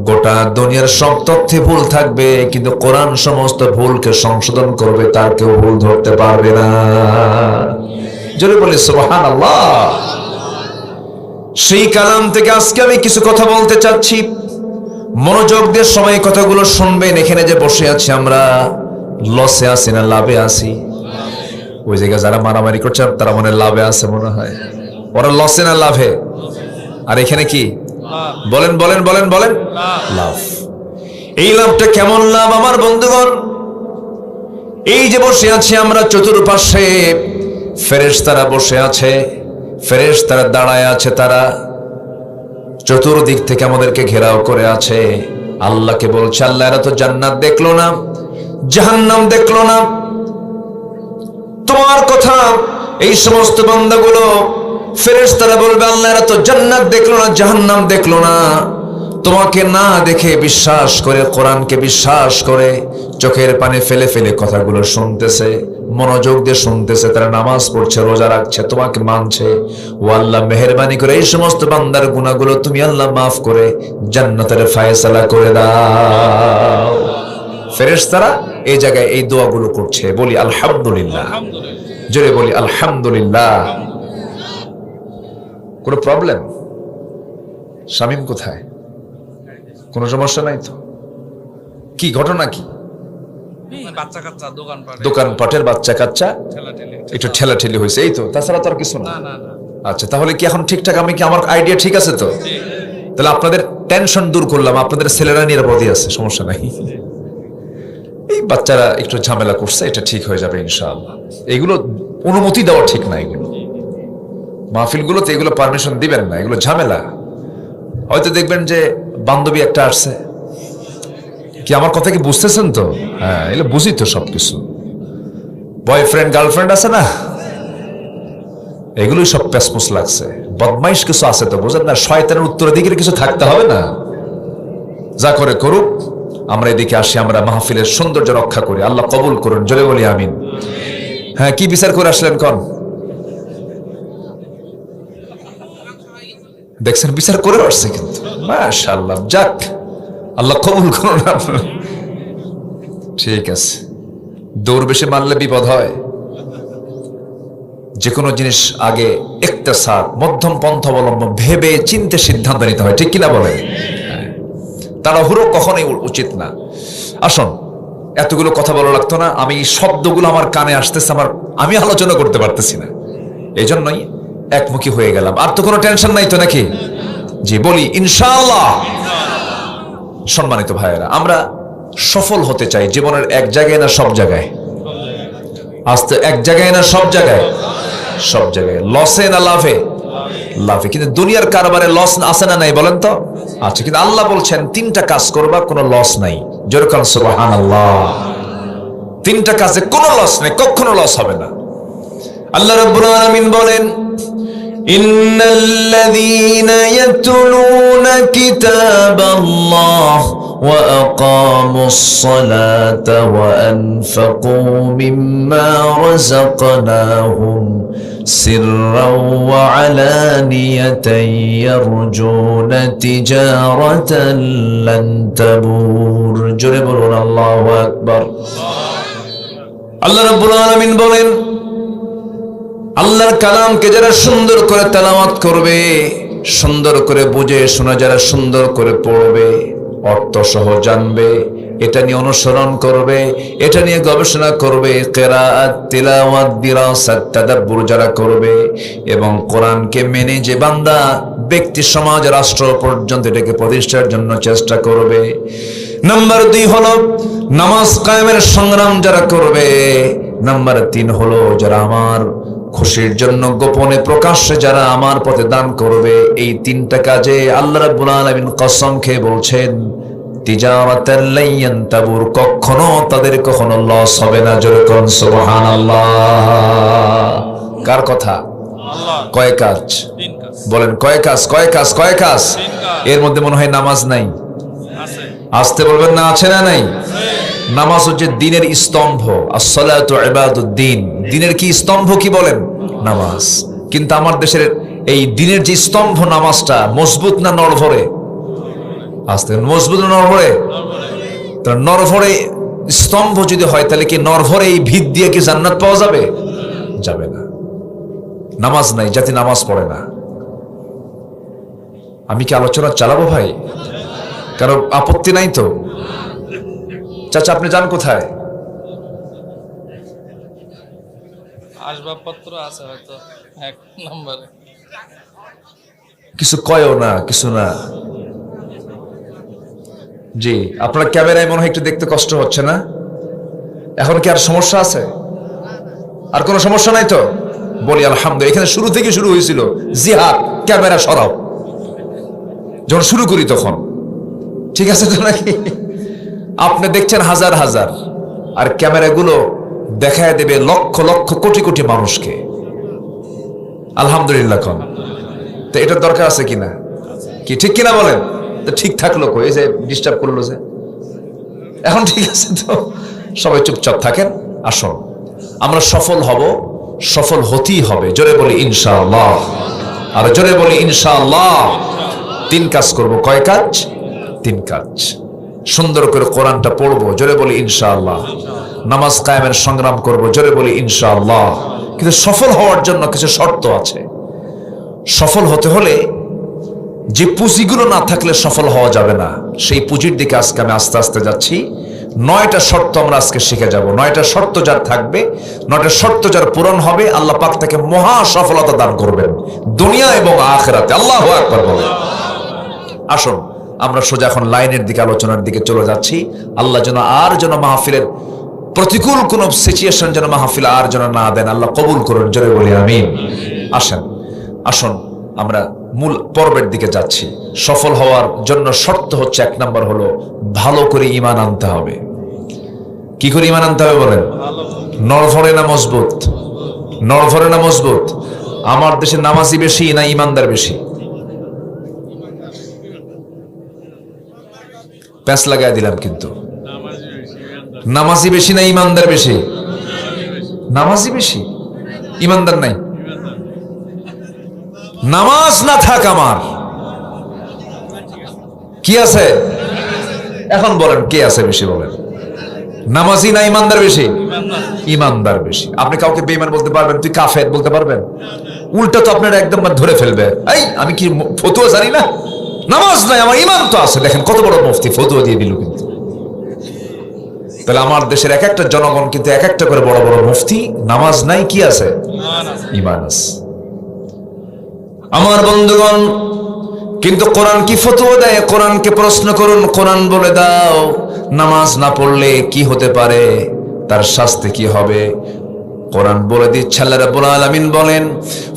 Speaker 1: গোটা দুনিয়ার সব তথ্যে ভুল থাকবে, কিন্তু কোরআন সমস্ত ভুলকে সংশোধন করবে, তার কেউ ভুল ধরতে পারবে না। জোরে বলি সুবহানাল্লাহ। সেই কালাম থেকে আজকে আমি কিছু কথা বলতে চাচ্ছি, মনোযোগ দিয়ে সবাই কথাগুলো শুনবেন। এখানে যে বসে আছি আমরা লসে আছি না লাভে আছি? ওই জায়গায় যারা মারামারি করছে তারা মনে লাভে আছে মনে হয়। ওরা লসে না লাভে? আর এখানে কি বলেন বলেন বলেন বলেন? লাভ। এই লাভটা কেমন লাভ আমার বন্ধুগণ? এই যে বসে আছি আমরা, চতুর্পাশে ফেরেশতারা বসে আছে, ফেরেশতারা দাঁড়ায় আছে, তারা চতুর্দিক থেকে আমাদেরকে ঘেরাও করে আছে। আল্লাহকে বলছে, আল্লাহ এরা তো জান্নাত দেখলো না, জাহান্নাম দেখলো না, তোমার কথা এই সমস্ত বান্দাগুলো ফেরেশতারা বলবে, আল্লাহ এরা তো জান্নাত দেখলো না, জাহান্নাম দেখলো না, তোমাকে না দেখে বিশ্বাস করে, কোরআনকে বিশ্বাস করে চোখের পানি ফেলে ফেলে কথাগুলো শুনতেছে, মনোযোগ দিয়ে শুনতেছে, তারা নামাজ পড়ছে, রোজা রাখছে, তোমাকে মানছে। ও আল্লাহ মেহেরবানি করে এই সমস্ত বান্দার গুনাহগুলো তুমি আল্লাহ মাফ করে জান্নাতের ফায়সালা করে দাও। ফেরেশতারা এই জায়গায় এই দোয়াগুলো করছে। বলি আলহামদুলিল্লাহ, জোরে বলি আলহামদুলিল্লাহ। কোনো প্রবলেম? শামীম কোথায়? কোনো সমস্যা নাই তো? কি ঘটনা কি? দোকানপাটের বাচ্চা কাচ্চা একটু ঠেলাঠেলি হয়েছে, এই তো, তাছাড়া তো আর কিছু না। আচ্ছা, তাহলে কি এখন ঠিকঠাক? আমি কি, আমার আইডিয়া ঠিক আছে তো? তাহলে আপনাদের টেনশন দূর করলাম, আপনাদের ছেলেরা নিরাপদে আছে, সমস্যা নাই। এই বাচ্চারা একটু ঝামেলা করছে, এটা ঠিক হয়ে যাবে ইনশাআল্লাহ। এগুলো অনুমতি দেওয়া ঠিক না, এগুলো মাহফিলগুলোতে এগুলো পারমিশন দিবেন না, এগুলো ঝামেলা। হয়তো দেখবেন যে বান্ধবী একটা আসছে, কি আমার কথা কি বুঝতেছেন তো? হ্যাঁ, এগুলো বুঝি তো সবকিছু। বয়ফ্রেন্ড গার্লফ্রেন্ড আছে না, এগুলোই সব পেসপুস লাগছে। বদমাইশ কিছু আছে তো, বুঝেন না? শয়তানের উত্তরাধিকারী কিছু থাকতে হবে না? যা করে করুক, আমরা এদিকে আসি, আমরা মাহফিলের সৌন্দর্য রক্ষা করি। আল্লাহ কবুল করুন, জোরে বলি আমিন। হ্যাঁ, কি বিচার করে আসলেন কোন? দেখছেন, বিচার করে আসছে কিন্তু, মাশাআল্লাহ। যাক, আল্লাহ কবুল করুন। ঠিক আছে, দৌড় বেশি মারলে বিপদ হয়। যে কোনো জিনিস আগে ইখতিসাদ, মধ্যম পন্থা অবলম্বন, ভেবে চিন্তে সিদ্ধান্ত নিতে হয়, ঠিক কিনা বলে? তাড়াহুড়ো কখনোই উচিত না। আসুন, এতগুলো কথা বলা লাগতো না, আমি শব্দগুলো আমার কানে আসতেছে, আমি আলোচনা করতে পারতেছি না, এই জন্যই একমুখী হয়ে গেলাম। আর তো কোনো টেনশন নাই তো নাকি? জি, বলি ইনশাআল্লাহ। সম্মানিত ভাইয়েরা, আমরা সফল হতে চাই জীবনের এক জায়গায় না সব জায়গায়? আস্তে, এক জায়গায় না সব জায়গায়? সব জায়গায়। লসে না লাভে? লাভে। কিন্তু দুনিয়ার কারবারে লস আছে না নাই বলেন তো? আচ্ছা, কিন্তু আল্লাহ বলছেন তিনটা কাজ করবা, কোনো লস নাই। জোরে বলেন সুবহানাল্লাহ। তিনটা কাজে কোনো লস নেই, কখনো লস হবে না। আল্লাহ রাব্বুল আলামিন বলেন, ইন্নাল্লাযীনা ইয়াতলুনা কিতাবাল্লাহ ওয়া আকামুস সালাতা ওয়া আনফাকু মিম্মা রাযাকনাহুম সিররাও ওয়া আলানিয়াতান ইয়ারজুনা তিজারাতান লান তাবুর। জোরে বলুন আল্লাহু আকবার। আল্লাহ রাব্বুল আলামিন বলেন, আল্লাহর কালামকে যারা সুন্দর করে তেলাওয়াত করবে, সুন্দর করে বুঝে শোনা, যারা সুন্দর করে পড়বে, অর্থ সহ জানবে, এটা নিয়ে অনুসরণ করবে, এটা নিয়ে গবেষণা করবে, কিরাআত, তিলাওয়াত, দিরাসাত, তাদাব্বুর যারা করবে, এবং কোরআনকে মেনে যে বান্দা ব্যক্তি, সমাজ, রাষ্ট্র পর্যন্ত এটাকে প্রতিষ্ঠার জন্য চেষ্টা করবে। নাম্বার 2 হলো নামাজ কায়েমের সংগ্রাম যারা করবে। নাম্বার 3 হলো যারা আমার খুশির জন্য গোপনে প্রকাশ্যে যারা আমার পথে দান করবে, এই তিনটা কাজে আল্লাহ রাব্বুল আলামিন কসম খেয়ে বলছেন তিজারাতান লাইয়ান তাবুর, কখনো তাদের কখনো লস হবে না। জোরে কোন সুবহানাল্লাহ। কার কথা? আল্লাহ। কয় কাজ? তিন কাজ। বলেন কয় কাজ? কয় কাজ? কয় কাজ? এর মধ্যে মনে হয় নামাজ নাই। আছে। আসতে বলবেন না, আছে না নাই? নামাজ হচ্ছে দ্বীনের স্তম্ভ। আসসালাতু ইবাদুদ্দিন, দ্বীনের কি স্তম্ভ কি বলেন? নামাজ। কিন্তু আমার দেশের এই দ্বীনের যে স্তম্ভ নামাজটা মজবুত না নড়ভরে? আসতে মজবুত না নড়ভরে? তো নড়ভরে স্তম্ভ যদি হয় তাহলে কি নড়ভরে এই ভিত দিয়ে কি জান্নাত পাওয়া যাবে? যাবে না। নামাজ নাই, জাতি নামাজ পড়ে না। আমি কি আলোচনা চালাবো ভাই? কারো আপত্তি নাই তো? চাচা আপনি যান কোথায়?
Speaker 2: আসবাবপত্র আছে হয়তো এক নম্বরে।
Speaker 1: কিছু কয়ও না, কিছু না। জি, আপনার ক্যামেরায় মনে হয় একটু দেখতে কষ্ট হচ্ছে না? এখন কি আর সমস্যা আছে? আর কোনো সমস্যা নাই তো? বলি আলহামদুলিল্লাহ। এখানে শুরু থেকে শুরু হয়েছিল জিহাদ, ক্যামেরা সরাও, যখন শুরু করি তখন। ঠিক আছে তো নাকি? আপনি দেখছেন হাজার হাজার, আর ক্যামেরাগুলো দেখায় দেবে লক্ষ লক্ষ কোটি কোটি মানুষকে। আলহামদুলিল্লাহ কোন। তো এটার দরকার আছে কিনা? কি ঠিক কিনা বলেন? তো ঠিক থাকলো কই? এই যে ডিস্টার্ব করলো যে। এখন ঠিক আছে তো? সবাই চুপচাপ থাকেন। আসুন আমরা সফল হব, সফল হতেই হবে। জোরে বলি ইনশাআল্লাহ। আর জোরে বলি ইনশাআল্লাহ। তিন কাজ করব। কয় কাজ? তিন কাজ। সুন্দর করে কোরআনটা পড়বো, জোরে বলি ইনশাআল্লাহ। নামাজ কায়েমের সংগ্রাম করব, জোরে বলি ইনশাআল্লাহ। কিন্তু সফল হওয়ার জন্য কিছু শর্ত আছে। সফল হতে হলে যে পুঁজিগুলো না থাকলে সফল হওয়া যাবে না, সেই পুঁজির দিকে আজকে আমি আস্তে আস্তে যাচ্ছি। 9টা শর্ত আমরা আজকে শিখে যাব। 9টা শর্ত যার থাকবে, 9টা শর্ত যার পূরণ হবে, আল্লাহ পাক তাকে মহা সফলতা দান করবেন দুনিয়া এবং আখিরাতে। আল্লাহু আকবার বলেন। আসুন আমরা সোজা এখন লাইনের দিকে, আলোচনার দিকে চলে যাচ্ছি। আল্লাহ যেন মাহফিলের প্রতিকূল কোন সিচুয়েশন যেন মাহফিল আর যেন না দেন। আল্লাহ কবুল করুন, জোরে বলি আমিন। আসুন আমরা মূল পর্বের দিকে যাচ্ছি। সফল হওয়ার জন্য শর্ত হচ্ছে, 1 নাম্বার হলো ভালো করে ঈমান আনতে হবে। কি করে ঈমান আনতে হবে বলেন? নড়ভরে না মজবুত? নড়ভরে না মজবুত? আমার দেশে নামাজি বেশি না ঈমানদার বেশি? প্যাঁচ লাগাই দিলাম কিন্তু। নামাজি বেশি না ঈমানদার বেশি? নামাজি বেশি, ঈমানদার নাই। নামাজ না থাক আমার কি আছে? এখন বলেন কে আছে বেশি? বলেন নামাজি না ঈমানদার বেশি? ঈমানদার বেশি। আপনি কাউকে বেঈমান বলতে পারবেন? তুই কাফের বলতে পারবেন? উল্টা তো আপনারা একদম ধরে ফেলবে। এই আমি কি ফতুয়া জানি না? নামাজ নাই, আমার ঈমান তো আছে। দেখেন কত বড় মুফতি ফতুয়া দিয়ে দিল। কিন্তু তাহলে আমার দেশের এক একটা জনগণ কিন্তু এক একটা করে বড় বড় মুফতি। নামাজ নাই, কি আছে? ঈমান আছে। আমার বন্ধুগণ, কিন্তু কোরআন কি ফতোয়া দেয়? কোরআনকে প্রশ্ন করুন, কোরআন বলে দাও নামাজ না পড়লে কি হতে পারে, তার শাস্তি কি হবে। কোরআন বলে দিচ্ছে, আল্লাহ রাব্বুল আলামিন বলেন,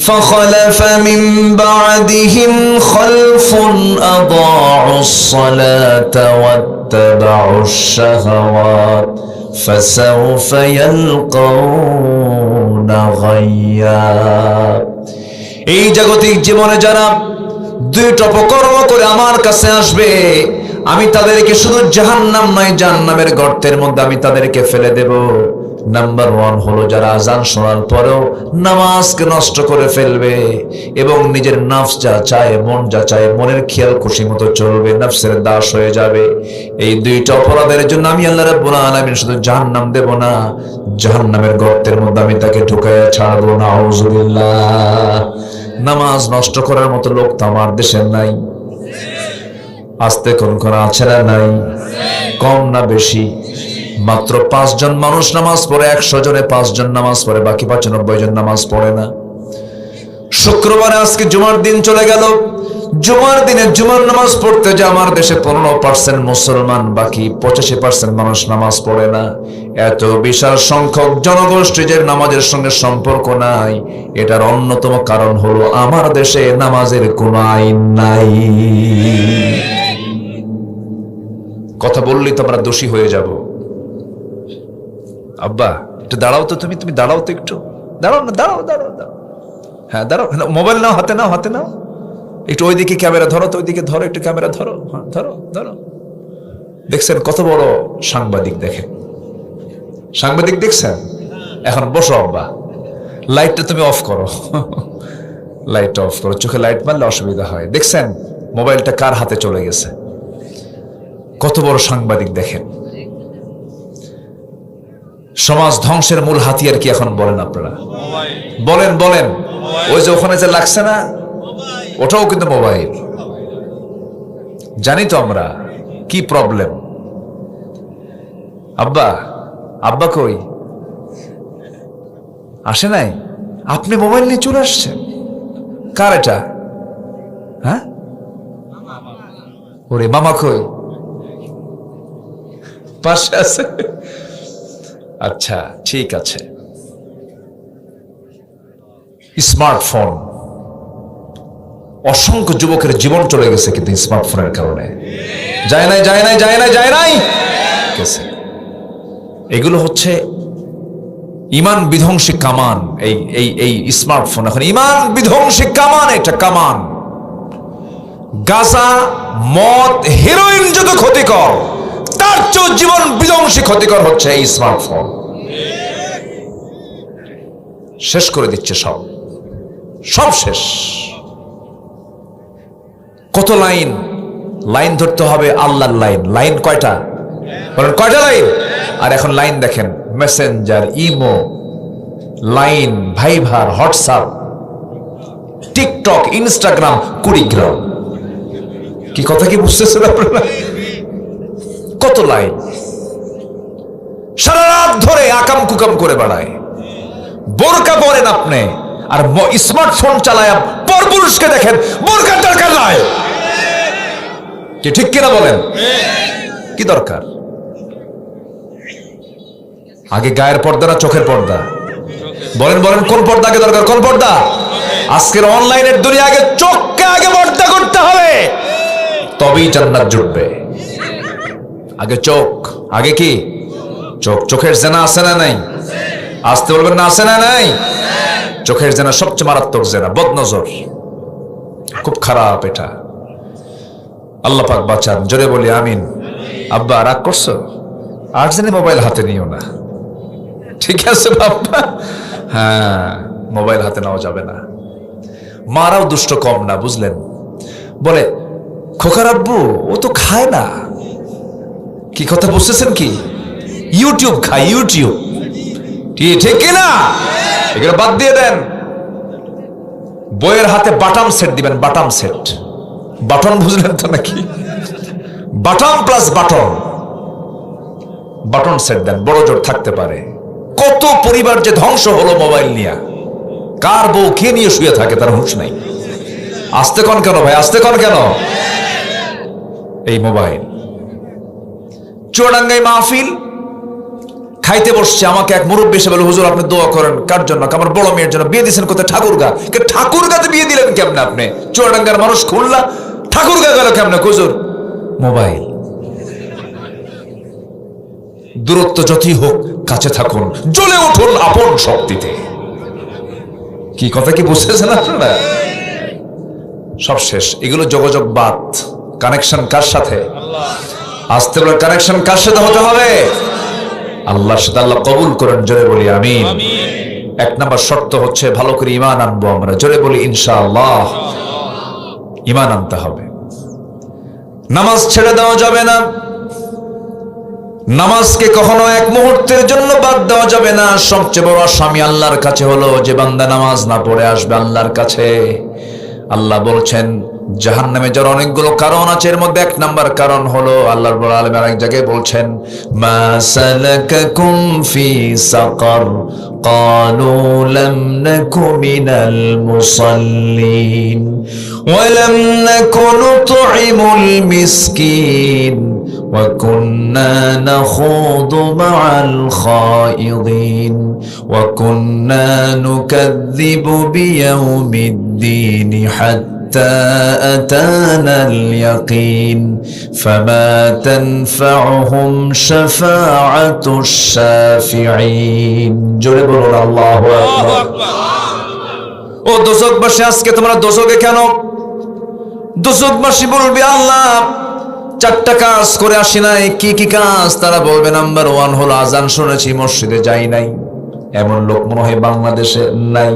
Speaker 1: ফাখালাফা মিন বা'দিহিম খালফুন আদাউস সালাতা ওয়াত্তাবাউশ শাহাওয়াত ফাসাউফা ইয়ালকাউনা গায়্যা। এই জাগতিক জীবনে যারা দুইটা অপকর্ম করে আমার কাছে আসবে, আমি তাদেরকে শুধু জাহান্নাম নয়, জাহান্নামের গর্তের মধ্যে আমি তাদেরকে ফেলে দেব। নাম্বার 1 হলো যারা আযান শোনার পরেও নামাজকে নষ্ট করে ফেলবে এবং নিজের নফস যা চায়, মন যা চায়, মনের খেয়াল খুশি মতো চলবে, নফসের দাস হয়ে যাবে। এই দুইটা অপরাধের জন্য আমি আল্লাহ রাব্বুল আলামিন শুধু জাহান্নাম দেব না, জাহান্নামের গর্তের মধ্যে আমি তাকে ঢুকাইয়া ছাড়বো। নাউযুবিল্লাহ। নামাজ নষ্ট করার মতো লোক তো আমার দেশে নাই। আস্তে কোন আছে না? নাই। কম না বেশি? মাত্র 5 জন মানুষ নামাজ পড়ে। 100 জনে 5 জন নামাজ পড়ে, বাকি 95 জন নামাজ পড়ে না। শুক্রবারে আজকে জুমার দিন চলে গেল, জুমার দিনে জুমার নামাজ পড়তে যে আমার দেশে 15% মুসলমান, বাকি 85% মানুষ নামাজ পড়ে না। এত বিশাল সংখ্যক জনগোষ্ঠী যে নামাজের সঙ্গে সম্পর্ক নাই, এটার অন্যতম কারণ হলো আমার দেশে নামাজের কোনো আইন নাই। কথা বললেই তো আমরা দোষী হয়ে যাব। আব্বা একটু দাঁড়াও তো, তুমি দাঁড়াও তো, একটু দাঁড়াও না, দাঁড়াও দাঁড়াও দাঁড়াও, হ্যাঁ দাঁড়াও, মোবাইল নাও, হাতে নাও, হাতে নাও, একটু ওইদিকে ক্যামেরা ধরো তো, ওইদিকে ধরো, একটু ক্যামেরা ধরো, হ্যাঁ ধরো ধরো। দেখছেন কত বড় সাংবাদিক, দেখেন সাংবাদিক দেখছেন। এখন বসো আব্বা, লাইটটা তুমি অফ করো, লাইট অফ করো, চোখে লাইট মারলে অসুবিধা হয়। দেখছেন মোবাইলটা কার হাতে চলে গেছে, কত বড় সাংবাদিক দেখেন। সমাজ ধ্বংসের মূল হাতিয়ার কি এখন বলেন আপনারা? বলেন বলেন। ওই যে ওখানে যে লাগছে না, ওটাও কিন্তু মোবাইল। জানি তো আমরা কি প্রবলেম। আব্বা, আব্বা কই? আসে নাই? আপনি মোবাইল নিয়ে চলে আসছেন? কার এটা? হ্যাঁ, ওরে মামা কই? পাশে আছে? আচ্ছা ঠিক আছে। স্মার্টফোন, অসংখ্য যুবকের জীবন চলে গেছে কিন্তু স্মার্টফোনের কারণে। যায় নাই, যায় নাই, যায় নাই, যায় নাই গেছে। এগুলো হচ্ছে ইমান বিধ্বংসী কামান। এই এই এই স্মার্টফোন এখন ইমান বিধ্বংসী কামান। এটা কামান। গাঁজা, মদ, হেরোইন যত ক্ষতিকর, তার চেয়েও জীবন বিধ্বংসী ক্ষতিকর হচ্ছে এই স্মার্টফোন। শেষ করে দিচ্ছে সব, সব শেষ। কত লাইন, লাইন ধরতে হবে আল্লাহর লাইন। লাইন কয়টা বলেন, কয়টা লাইন? আর এখন লাইন দেখেন, Messenger, imo, Line, Viber, WhatsApp, TikTok, Instagram, Kurigram. কি কথা কি বুঝতেছেন আপনারা? কত লাইন, সারা রাত ধরে আকাম কুকাম করে বেড়ায়। বোরকা পরেন আপনি আর স্মার্টফোন চালায় পরপুরুষকে দেখেন, বোরকার দরকার নাই। কি ঠিক কিনা বলেন? কি দরকার? আগে গায়ের পর্দা না চোখের পর্দা? বলেন বলেন, কোন পর্দা আগে দরকার? কোন পর্দা? আজকের অনলাইনের দুনিয়া, আগে চোখকে আগে পর্দা করতে হবে, তবেই জান্নাত জুটবে। আগে চোখ, আগে কি? চোখ। চোখের জেনা আছে না নাই? আসতে বলবেন না, আছে না নাই? চোখের জেনা সবচেয়ে মারাত্মক জেনা, বদনজর, খুব খারাপ এটা। আল্লাহ পাক বাঁচান, জোরে বলি আমিন। আব্বা রাগ করছো? আর জানি মোবাইল হাতে নিও না, ঠিক আছে বাবা? হ্যাঁ, মোবাইল হাতে নেওয়া যাবে না। মারাও দুষ্ট কম না, বুঝলেন? বলে খোকার আব্বু ও তো খায় না। কি কথা বুঝতেছেন কি? ইউটিউব খায়, ইউটিউব। ঠিক কিনা? এগুলো বাদ দিয়ে দেন। বইয়ের হাতে বাটাম সেট দিবেন, বাটাম সেট। বাটন বুঝলেন তো নাকি? বাটাম প্লাস বাটন, বাটন সেট দেন, বড় জোর থাকতে পারে। কত পরিবার যে ধ্বংস হলো মোবাইল নিয়ে। কার বউ কে নিয়ে শুয়ে থাকে তার হুঁশ নাই। আসতে কন কেন ভাই, আসতে কন কেন? এই মোবাইল। চুয়াডাঙ্গায় মাহফিল, খাইতে বসছে, আমাকে এক মুরব্বী এসে বলে, হুজুর আপনি দোয়া করেন। কার জন্য? আমার বড় মেয়ের জন্য। বিয়ে দিয়েছেন কোথায়? ঠাকুরগা। ঠাকুরগাতে বিয়ে দিলেন কেমনে আপনি? চুয়াডাঙ্গার মানুষ, খুলনা, ঠাকুরগা গেল কেমনে? হুজুর মোবাইল। দূরত্ব যতই হোক কাছে থাকুন, জ্বলে উঠুন আপন শক্তিতে। কি কথা কি বুঝতেছেন আপনারা? সব শেষ। এগুলো যোগাযোগ বাদ। কানেকশন কার সাথে? আসতে বলে কানেকশন কার সাথে হতে হবে? আল্লাহর সাথে। আল্লাহ কবুল করেন, জোরে বলি আমিন। এক নাম্বার শর্ত হচ্ছে ভালো করে ঈমান আনবো আমরা, জোরে বলি ইনশাআল্লাহ। ঈমান আনতে হবে। নামাজ ছেড়ে দেওয়া যাবে না। নামাজকে কখনো এক মুহূর্তের জন্য বাদ দেওয়া যাবে না। সবচেয়ে বড় আসামি আল্লাহর কাছে হলো যে বান্দা নামাজ না পড়ে আসবে আল্লাহর কাছে। আল্লাহ বলছেন জাহান্নামে যাওয়ার অনেকগুলো কারণ আছে, এর মধ্যে এক নাম্বার কারণ হলো আল্লাহ রাব্বুল আলামিন আরেক জায়গায় বলছেন, মা সালাকাকুম ফি সাকার ক্বালু লাম নাকু মিনাল মুসাল্লিন ولم نك نطعم المسكين وكنا نخوض مع الخائضين وكنا نكذب بيوم الدين حتى أتانا اليقين فما تنفعهم شفاعة الشافعين جل الله أكبر ও দোজখবাসী আজকে তোমরা দোজখে কেন? দোজখবাসী বলবে আল্লাহ চারটা কাজ করে আসি নাই। কি কি কাজ? তারা বলবে নাম্বার 1 হলো আজান শুনেছি মসজিদে যাই নাই। এমন লোক মনে হয় বাংলাদেশে নাই।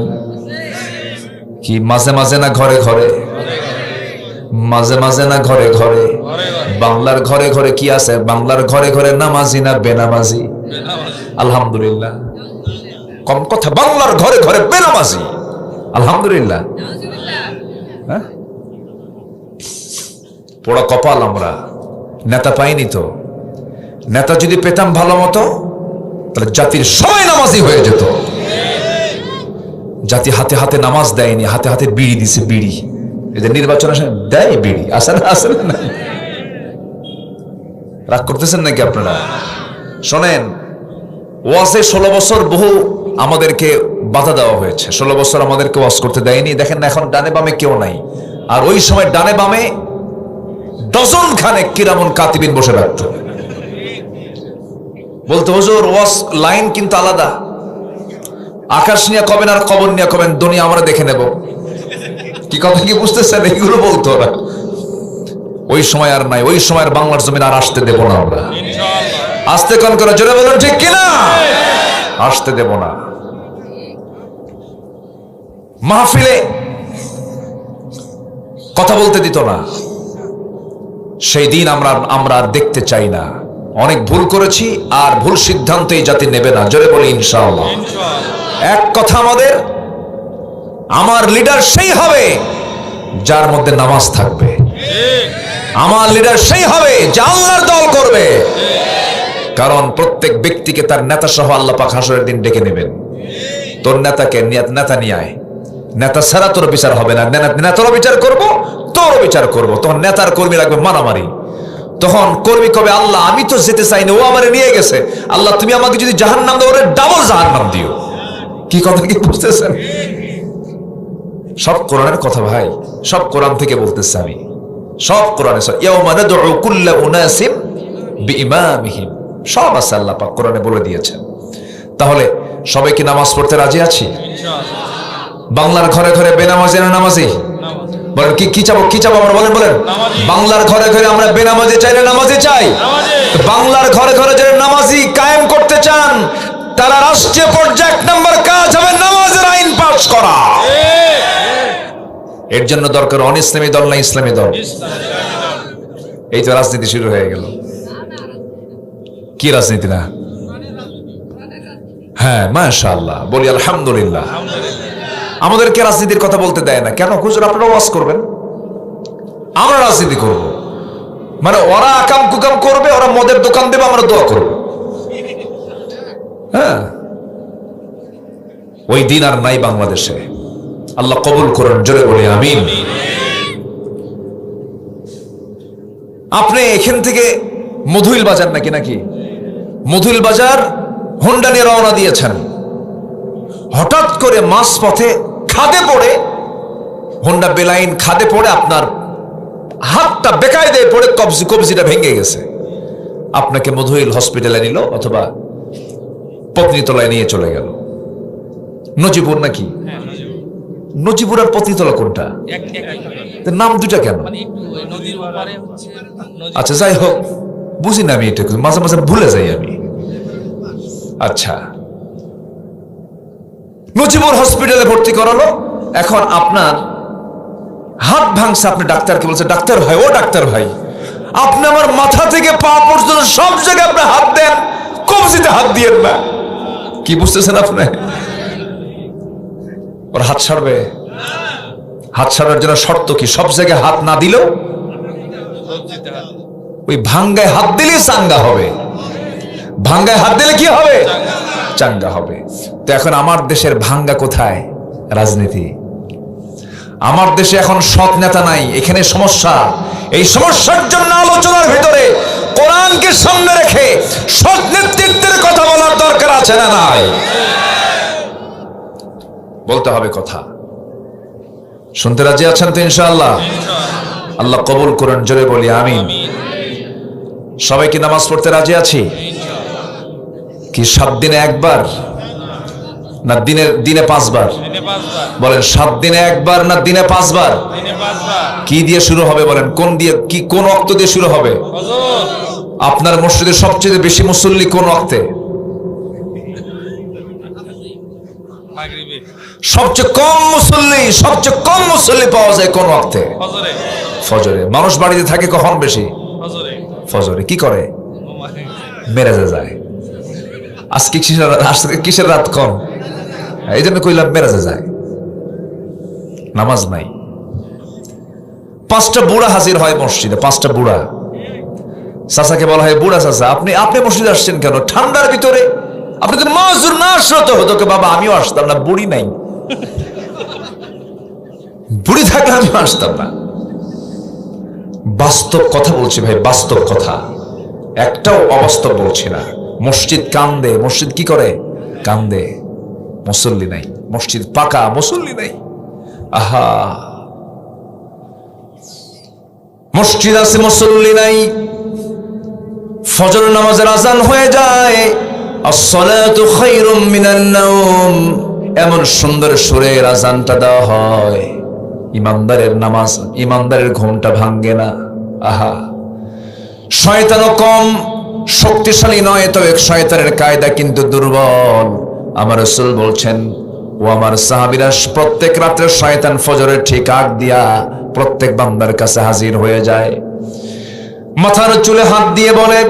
Speaker 1: কি মাঝে মাঝে না ঘরে ঘরে? মাঝে মাঝে না ঘরে ঘরে? বাংলার ঘরে ঘরে কি আছে? বাংলার ঘরে ঘরে নামাজি না বেনামাজি? আলহামদুলিল্লাহ, কম কথা। বাংলার ঘরে ঘরে বেনামাজি, আলহামদুলিল্লাহ। হ্যাঁ, পোড়া কপাল আমরা। নেতা পাইনি তো। নেতা যদি পেতাম ভালো মতো তাহলে জাতির সবাই নামাজি হয়ে যেত। জাতি হাতে হাতে নামাজ দেয়নি, হাতে হাতে বিড়ি দিছে। বিড়ি এদের নির্বাচন আসে দেয় বিড়ি, আসলে আসলে না। রাগ করতেছেন নাকি আপনারা? শোনেন, ওয়াজে 16 বছর বহু আমাদেরকে বাধা দেওয়া হয়েছে। 16 বছর আমাদেরকে ওয়াজ করতে দেয়নি। দেখেন না, এখন ডানে বামে কেউ নাই। আর ওই সময় ডানে বামে ডজন খানেক কিরামুন কাতিবিন বসে রাখত। বলতো হুজুর ওয়াজ লাইন কিন্তু আলাদা। আকাশ নিয়ে কবেন আর কবর নিয়ে কবেন, দুনিয়া আমরা দেখে নেব। কি কথা কি বুঝতেছেন? এইগুলো বলতো ওরা। ওই সময় আর নাই। ওই সময়ের বাংলার জমিন আর আসতে দেব না আমরা। আসতে কোন করে জোরে বলুন ঠিক কিনা? আসতে দেব না। মাহফিলে কথা বলতে দিত না। সেই দিন আমরা আর দেখতে চাই না। অনেক ভুল করেছি, আর ভুল সিদ্ধান্ত এই জাতি নেবে না। জোরে বলি ইনশাআল্লাহ। এক কথা আমাদের, আমার লিডার সেই হবে যার মধ্যে নামাজ থাকবে। আমার লিডার সেই হবে যে আল্লাহর দল করবে। কারণ প্রত্যেক ব্যক্তিকে তার নেতা সহ আল্লাহ পাক হাসরের দিন ডেকে নেবেন। তোর নেতাকে নেতা নিয়ে আয়। নেতা ছাড়া তোর বিচার হবে না। নেতারও বিচার করব, তোরও বিচার করব। তখন নেতার কর্মী লাগবে মারামারি। তখন কর্মী কবে আল্লাহ আমি তো যেতে চাইনি, ও আমারে নিয়ে গেছে। আল্লাহ তুমি আমাকে যদি জাহান্নাম দাও, ওরে ডাবল জাহান্নাম দিও। কি কথা কি বুঝতেছেন? সব কোরআনের কথা ভাই, সব কোরআন থেকে বলতেছে আমি। সব কোরআনে ইয়াউমা নাদউ কুল্লা উনাসিম বিইমামিহিম, সব আছে আল্লাহ পাক কোরআনে বলে দিয়েছেন। তাহলে সবাই কি নামাজ পড়তে রাজি আছি? বাংলার ঘরে ঘরে বেনামাজি না নামাজি? বলেন কি চাবো? কি চাবো আমরা? বলেন বলেন। বাংলার ঘরে ঘরে আমরা বেনামাজি চাই না নামাজি চাই? বাংলার ঘরে ঘরে যারা নামাজি কায়েম করতে চান, তারা রাষ্ট্রীয় পর্যায়ে 1 নম্বর কাজ হবে নামাজের আইন পাস করা। এর জন্য দরকার অন ইসলামী দল না ইসলামী দল। এই তো রাজনীতি শুরু হয়ে গেল। কি রাজনীতি না? হ্যাঁ মাশাআল্লাহ, বলি আলহামদুলিল্লাহ। আমাদেরকে রাজনীতির কথা বলতে দেয় না কেন? হুজুর আপনারা ওয়াজ করবেন, আমরা রাজনীতি করব। মানে ওরা আকাম কুকাম করবে, ওরা মদের দোকান দেবে, আমরা দোয়া করব। হ্যাঁ, ওই দিন আর নাই বাংলাদেশে। আল্লাহ কবুল করুন, জোরে বলি আমিন। আপনি এখান থেকে মধুইল বাজার নাকি মধুইল বাজার হোন্ডা নিয়ে রওনা দিয়েছেন। হঠাৎ করে মাঝ পথে খাদে পড়ে, হোন্ডা বেলাইন খাদে পড়ে আপনার হাতটা বেকায়দায় পড়ে কবজিটা ভেঙে গেছে। আপনাকে মধুইল হসপিটালে নিল অথবা পত্নীতলায় নিয়ে চলে গেল। নজিপুর নাকি? নজিপুর আর পত্নীতলা কোনটা? নাম দুটা কেন? আচ্ছা যাই হোক, বুঝি না আমি, এটা মাঝে মাঝে ভুলে যাই আমি। আচ্ছা, নজিপুর হসপিটালে ভর্তি করালো। এখন আপনার হাত ভাঙছে। আপনি ডাক্তারকে বলছে, ডাক্তার ভাই, ও ডাক্তার ভাই, আপনি আমার মাথা থেকে পা পর্যন্ত সব জায়গায় আপনি হাত দেন, কবজিতে হাত দিয়েন না। কি বুঝতেছেন আপনি? ওর হাত ছাড়বে? হাত ছাড়ার জন্য শর্ত কি? সব জায়গায় হাত না দিলেও ওই ভাঙ্গায় হাত দিলে চাঙ্গা হবে। ভাঙ্গায় হাত দিলে কি হবে? চাঙ্গা হবে। তো এখন আমার দেশের ভাঙ্গা কোথায়? রাজনীতি। আমার দেশে এখন সৎ নেতা নাই, এখানে সমস্যা। এই সমস্যার জন্য আলোচনার ভিতরে কোরআনকে সামনে রেখে সৎ নেতৃত্বের কথা বলার দরকার আছে না নাই? বলতে হবে কথা। শুনতে রাজি আছেন তো ইনশাআল্লাহ? আল্লাহ কবুল করুন, জোরে বলি আমিন। সবাই কি নামাজ পড়তে রাজি আছি? কি 7 দিনে একবার না দিনে 5 বার? বলেন 7 দিনে একবার না দিনে 5 বার? কি দিয়ে শুরু হবে বলেন? কোন ওয়াক্ত দিয়ে শুরু হবে? আপনার মসজিদে সবচেয়ে বেশি মুসল্লি কোন ওয়াক্তে? সবচেয়ে কম মুসল্লি পাওয়া যায় কোন ওয়াক্তে? ফজরে। মানুষ বাড়িতে থাকে কখন বেশি? ফজরে। কি করে? মেরাজে যায়। আজকে কিসের রাত কম? এই জন্য কইলাম মেরাজে যায়। নামাজ নাই। 5টা বুড়া হাজির হয় মসজিদে, 5টা বুড়া। চাচাকে বলা হয় বুড়া চাচা, আপনি মসজিদে আসছেন কেন ঠান্ডার ভিতরে? আপনি তো মাজুর না আসতে হতো। বাবা আমিও আসতাম না, বুড়ি নাই। বুড়ি থাকলে আমি আসতাম না। বাস্তব কথা বলছি ভাই, বাস্তব কথা, একটাও অবাস্তব বলছি না। মসজিদ কান্দে। মসজিদ কি করে? কান্দে। মুসল্লি নাই। মসজিদ পাকা, মুসল্লি নাই। আহা, মসজিদ আছে, মুসল্লি নাই। ফজর নামাজের আজান হয়ে যায়, আসসালাতু খায়রুম মিনান নাওম, এমন সুন্দর সুরের আজানটা দেওয়া হয়, ইমানদারের ঘুমটা ভাঙ্গে না। আহা, শয়তানও কম শক্তিশালী নয়, তবে শয়তানের কায়দা কিন্তু দুর্বল। আমার রাসূল বলছেন, ও আমার সাহাবীরা, প্রত্যেক রাত্রে শয়তান ফজরের ঠিক আগ দিয়া প্রত্যেক বান্দার কাছে হাজির হয়ে যায়। মাথার চুলে হাত দিয়ে বলে,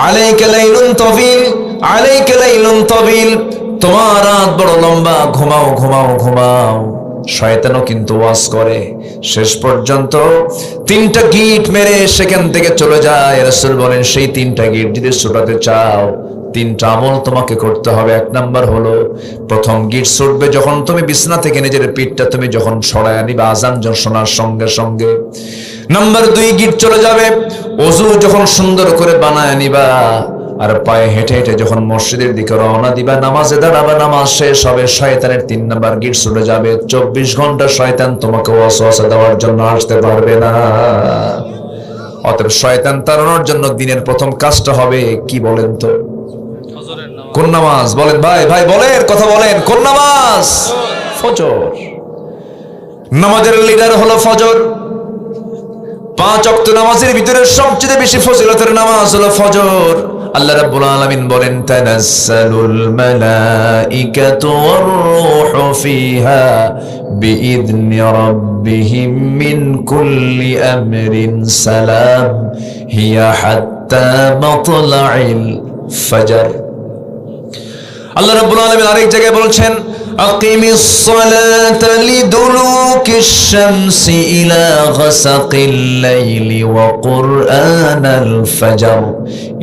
Speaker 1: আলাইকা লাইলুন তাবিল, আলাইকা লাইলুন তাবিল, তোমার রাত বড় লম্বা, ঘুমাও ঘুমাও ঘুমাও। শয়তানও কিন্তু ওয়াজ করে। শেষ পর্যন্ত 3টা গিট মেরে সেখান থেকে চলে যায়। রাসূল বলেন, সেই 3টা গিট যদি ছুটাতে চাও, 3টা আমল তোমাকে করতে হবে। 1 নাম্বার হলো, প্রথম গিট ছুটবে যখন তুমি বিছানা থেকে নিজের পিঠটা তুমি যখন সরায় নিবা আজান শোনার সঙ্গে সঙ্গে। নাম্বার 2 গিট চলে যাবে ওযু যখন সুন্দর করে বানায় নিবা, আর পায়ে হেঁটে হেঁটে যখন মসজিদের দিকে রওনা দিবা, নামাজে দাঁড়াবা, নামাজ শেষ হবে, শয়তানের 3 নাম্বার গিট ছুটে যাবে। 24 ঘন্টা শয়তান তোমাকে ওয়াসওয়াসা দেওয়ার জন্য আসতে পারবে না। অতএব শয়তান তাড়ানোর জন্য দিনের প্রথম কাজটা হবে কি বলেন তো? কোন নামাজ? বলেন ভাই বলেন, কথা বলেন, কোন নামাজ? ফজর। নামাজের লিডার হলো ফজর। 5 ওয়াক্ত নামাজের ভিতরে সবচেয়ে বেশি ফজিলতের নামাজ হলো ফজর। আল্লাহ রাব্বুল আলামিন বলেন, তানাজ্জালুল মালাইকাতু ওয়ার রূহু ফিহা বিইذনি রাব্বিহিম মিন কুল্লি আমরিন সালাম হিয়া হাত্তা মাতলাইল ফজর। আল্লাহ রাব্বুল আলামিন আরেক জায়গায় বলছেন, আকিমিস সালাতা লিদুলুকিশ শামসি ইলা গাসাকিল লাইলি ওয়া কুরআনাল ফজর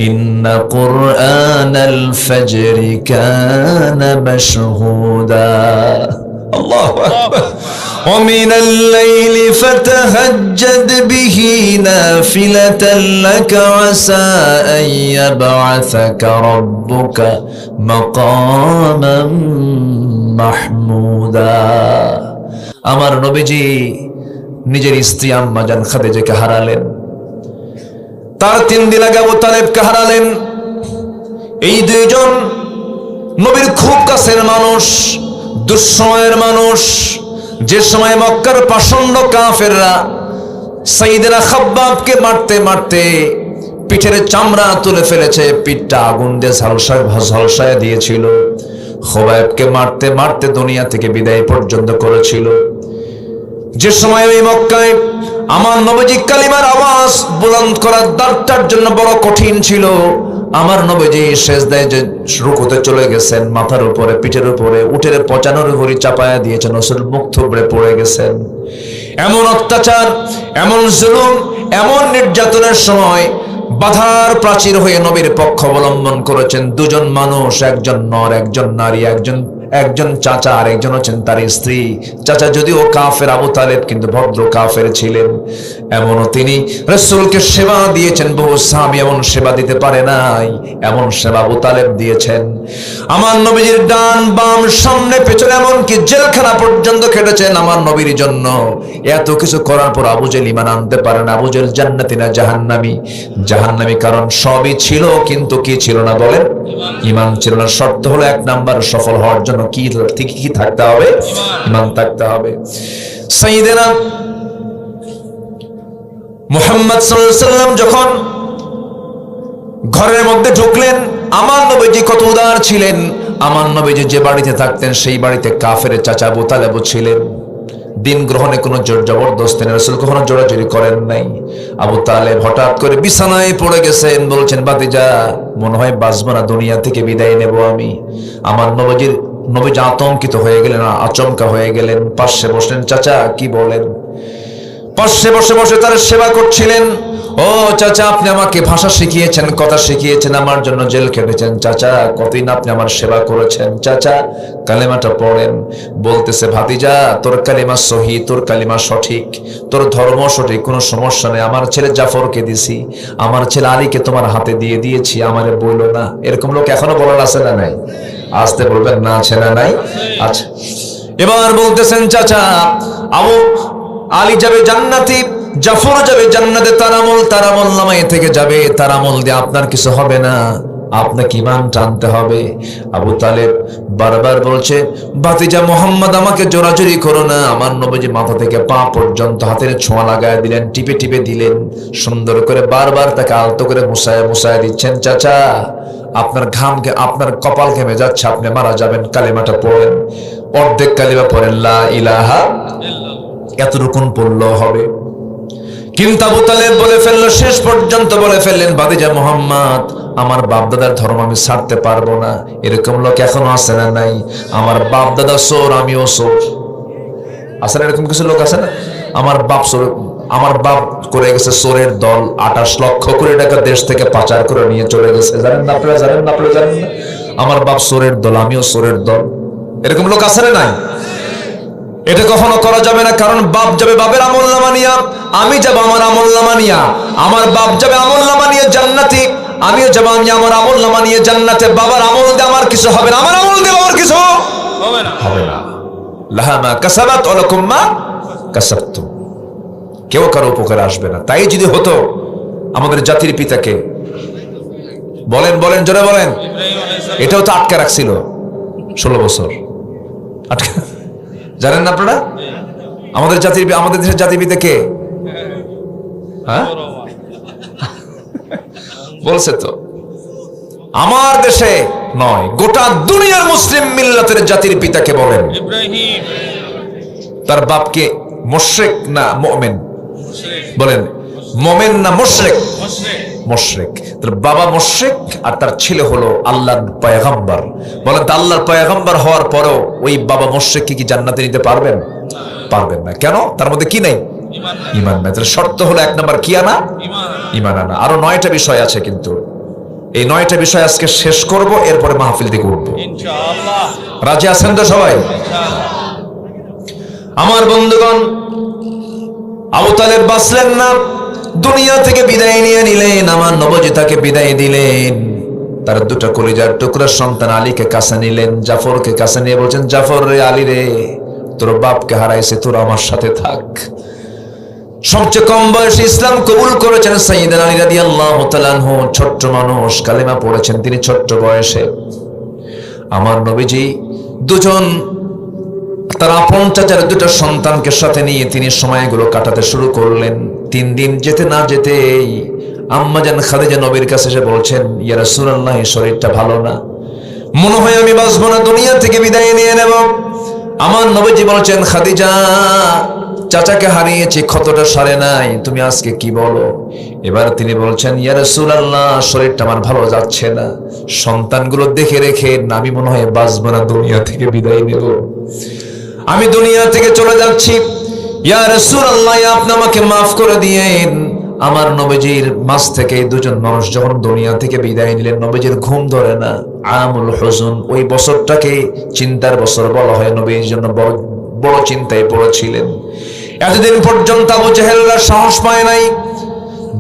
Speaker 1: ইন্না কুরআনাল ফজরি কানা মাশহুদা। আল্লাহু আকবার। ومن الليل فتهجد به نافلة لك عسى أن يبعثك ربك مقاما محمودا। আমার নবীজি নিজের স্ত্রী আম্মা জান খাদিজাকে হারালেন, তার 3 দিন আগে আবু তালেবকে হারালেন। এই 2 জন নবীর খুব কাছের মানুষ, দুঃসময়ের মানুষ। যে সময় মক্কার পাষণ্ড কাফেররা সাইয়েদনা খাব্বাবকে মারতে মারতে পিঠের চামড়া তুলে ফেলেছে, পিঠটা আগুন দিয়ে ঝলসায় দিয়েছিল, খোবাইবকে মারতে মারতে দুনিয়া থেকে বিদায় পর্যন্ত করেছিল। যে সময় ওই মক্কায় আমার নবীজি কালিমার আওয়াজ বুলন্দ করার দ্বারটার জন্য বড় কঠিন ছিল, আমার নবীজি সেজদায় যে রুকুতে চলে গেছেন, মাথার উপরে পিঠের উপরে উটের পচানোর ঘড়ি চাপায়া দিয়েছেন, রাসূল মুখ থুবড়ে পড়ে গেছেন। এমন অত্যাচার, এমন জুলুম, এমন নির্যাতনের সময় বাধার প্রাচীর হয়ে নবীর পক্ষ অবলম্বন করেছেন 2 জন মানুষ, একজন নর একজন নারী, একজন একজন চাচা আর একজন হচ্ছেন তার স্ত্রী। চাচা যদিও কাফের, আবু তালেব কিন্তু ভদ্র কাফের ছিলেন। এমনও তিনি রাসূলকে সেবা দিয়েছেন, বহু সাহাবী এমন সেবা দিতে পারে নাই, এমন সেবা আবু তালেব দিয়েছেন। আমার নবীজির ডান বাম সামনে পেছনে এমনকি জেলখানা পর্যন্ত খেটেছেন আমার নবীর জন্য। এত কিছু করার পর আবু জেল ঈমান আনতে পারে না। আবু জেল জান্নাতি না জাহান্নামী? জাহান্নামী, কারণ সবই ছিল কিন্তু কি ছিল না বলেন? ঈমান ছিল না। শর্ত হলো এক নাম্বার, সফল হওয়ার জন্য কি থাকতে হবে? ঈমান থাকতে হবে। সাইয়েদেনা মুহাম্মদ সাল্লাল্লাহু আলাইহি ওয়াসাল্লাম যখন ঘরের মধ্যে ঢুকলেন, আমার নবীজি কত উদার ছিলেন। আমার নবীজি যে বাড়িতে থাকতেন সেই বাড়িতে কাফের চাচা আবু তালেব ছিলেন। দিন গ্রহণে কোনো জোর জবরদস্তি নেই, রাসূল কখনো জোরাজুরি করেন নাই। আবু তালেব হঠাৎ করে বিছানায় পড়ে গেছেন, বলছেন ভাতিজা মনে হয় বাঁচব না, দুনিয়া থেকে বিদায় নেব আমি। আমার নবীজি আতঙ্কিত হয়ে গেলেন, আচমকা হয়ে গেলেন। পাশে বসলেন, চাচা কি বলেন? পাশে বসে বসে তার সেবা করছিলেন। ও চাচা, আপনি আমাকে ভাষা শিখিয়েছেন, কথা শিখিয়েছেন, আমার জন্য জেল খেটেছেন। চাচা কতদিন আপনি আমার সেবা করেছেন, চাচা কালেমাটা পড়েন। বলতেছে ভাতিজা তোর কালিমা সহি, তোর কালিমা সঠিক, তোর ধর্ম সঠিক, কোনো সমস্যা নেই। আমার ছেলে জাফরকে দিছি, আমার ছেলে আলীকে তোমার হাতে দিয়ে দিয়েছি, আমারে বললো না। এরকম লোক এখনো বলার আছে না নাই? আসতে বলবেন না, আছে না নাই? আচ্ছা, এবার বলতেছেন চাচা আলী যাবে জান্নাতি, জাফর যাবে জান্নাতে, তার আমল নামায় থেকে যাবে, তার আমল দিয়ে আপনার কিছু হবে না, আপনাকে ঈমান টানতে হবে। আবু তালেব বারবার বলছে ভাতিজা মুহাম্মদ আমাকে জোরাজুরি করো না। আমার নবীজি মাথা থেকে পা পর্যন্ত হাতের ছোঁয়া লাগায় দিলেন, টিপে টিপে দিলেন, সুন্দর করে বারবার তাকে আলতো করে মুছায় দিচ্ছেন। চাচা আপনার আপনার কপাল ঘেমে যাচ্ছে, আপনি মারা যাবেন, কালিমাটা পড়েন। অর্ধেক কালিমা পড়েন, লা ইলাহা, এতটুকুন পড়লেও হবে। কিন্তু আবু তালেব বলে ফেললো, শেষ পর্যন্ত বলে ফেললেন ভাতিজা মুহাম্মদ আমার বাপ দাদার ধর্ম আমি ছাড়তে পারবো না। এরকম লোক এখনো আছে না নাই? আমার বাপ দাদা চোর, আমিও চোর। আছে না এরকম কিছু লোক? আছে না? আমার বাপ চোর, আমার বাপ করে গেছে চোরের দল, 28 লক্ষ কোটি টাকা দেশ থেকে পাচার করে নিয়ে চলে গেছে। জানেন না আপনারা? জানেন না আপনারা? জানেন না? আমার বাপ চোরের দল, আমিও চোরের দল। এরকম লোক আছে না নাই? এটা কখনো করা যাবে না, কারণ বাপ যাবে বাপের আমলনামা নিয়া, আমি যাব আমার আমলনামা নিয়া। আমার বাপ যাবে আমলনামা নিয়ে জান্নাতি, আমিও যাব আমি আমার আমলনামা নিয়ে জান্নাতে। বাবার আমল দিয়ে আমার কিছু হবে না, আমার আমল দিয়ে বাবার কিছু হবে না। লাহা মা কাসাবাত ওয়া লাকুম মা কাসাবতুম, কেউ কারো উপকারে আসবে না। তাই যদি হতো আমাদের জাতির পিতাকে বলেন জোরে বলেন, এটাও তো আটকে রাখছিল 16 বছর আটকে। জানেন না আপনারা আমাদের দেশের জাতির পিতা কে? হ্যাঁ বলছে তো, আমার দেশে নয় গোটা দুনিয়ার মুসলিম মিল্লাতের জাতির পিতাকে বলেন। তার বাপকে মুশরিক না মুমিন বলেন? মুমিন না মুশরিক? মুশরিক। তার বাবা মুশরিক আর তার ছেলে হলো আল্লাহর পয়গম্বর। বলেন তো আল্লাহর পয়গম্বর হওয়ার পরেও ওই বাবা মুশরিককে কি জান্নাতে নিতে পারবেন? পারবেন না। কেন? তার মধ্যে কি নাই? ঈমান নাই। তার শর্ত হলো 1 নাম্বার কি আনা? ঈমান আনা। আরো 9টা বিষয় আছে, কিন্তু এই 9টা বিষয় আজকে শেষ করব, এরপরে মাহফিল থেকে উঠবো ইনশাআল্লাহ। রাজি আছেন তো সবাই? আমার বন্ধুগণ, আবু তালেব বাঁচলেন না, দুনিয়া থেকে বিদায় নিয়ে নিলেন। আমার নবজি তাকে বিদায় দিলেন। তার 2টা কলিজার টুকরা সন্তান আলীকে কাছে নিলেন, জাফরকে কাছে নিয়ে বলছেন জাফর রে, আলী রে, তোর বাপকে হারাইছে, তোর আমার সাথে থাক। সবচেয়ে কম বয়সে ইসলাম কবুল করেছেন সাইয়েদনা আলী রাদিয়াল্লাহু তাআলা আনহু। ছোট্ট মানুষ, কালেমা পড়েছেন তিনি ছোট্ট বয়সে। আমার নবীজি তার আপন চাচার 2টা সন্তানকে সাথে নিয়ে তিনি সময়গুলো কাটাতে শুরু করলেন। 3 দিন যেতে না যেতেই আম্মাজান খাদিজা নবীর কাছে এসে বলছেন, ইয়া রাসূলুল্লাহ, শরীরটা ভালো না, মনে হয় আমি বাঁচবো না, দুনিয়া থেকে বিদায় নিয়ে নেব। আমার নবীজি বলছেন, খাদিজা, চাচাকে হারিয়েছি, ক্ষতটা সারে নাই, তুমি আজকে কি বলো? এবার তিনি বলছেন, ইয়া রাসূলুল্লাহ, শরীরটা আমার ভালো যাচ্ছে না, সন্তানগুলো দেখে রেখে আমি মনে হয় বাঁচবো না, দুনিয়া থেকে বিদায় নেব, আমি দুনিয়া থেকে চলে যাচ্ছি। ইয়া রাসূলুল্লাহ, আপনি আমাকে মাফ করে দিয়েন, আমার নবীজির মাঝ থেকে দুজন মানুষ যখন দুনিয়া থেকে বিদায় নিলেন, নবীজির ঘুম ধরে না। আমুল হুজুন, ওই বছরটাকে চিন্তার বছর বলা হয়। নবীর জন্য বড় বড় চিন্তায় পড়েছিলেন। এতদিন পর্যন্ত আবু জাহেলরা সাহস পায় নাই।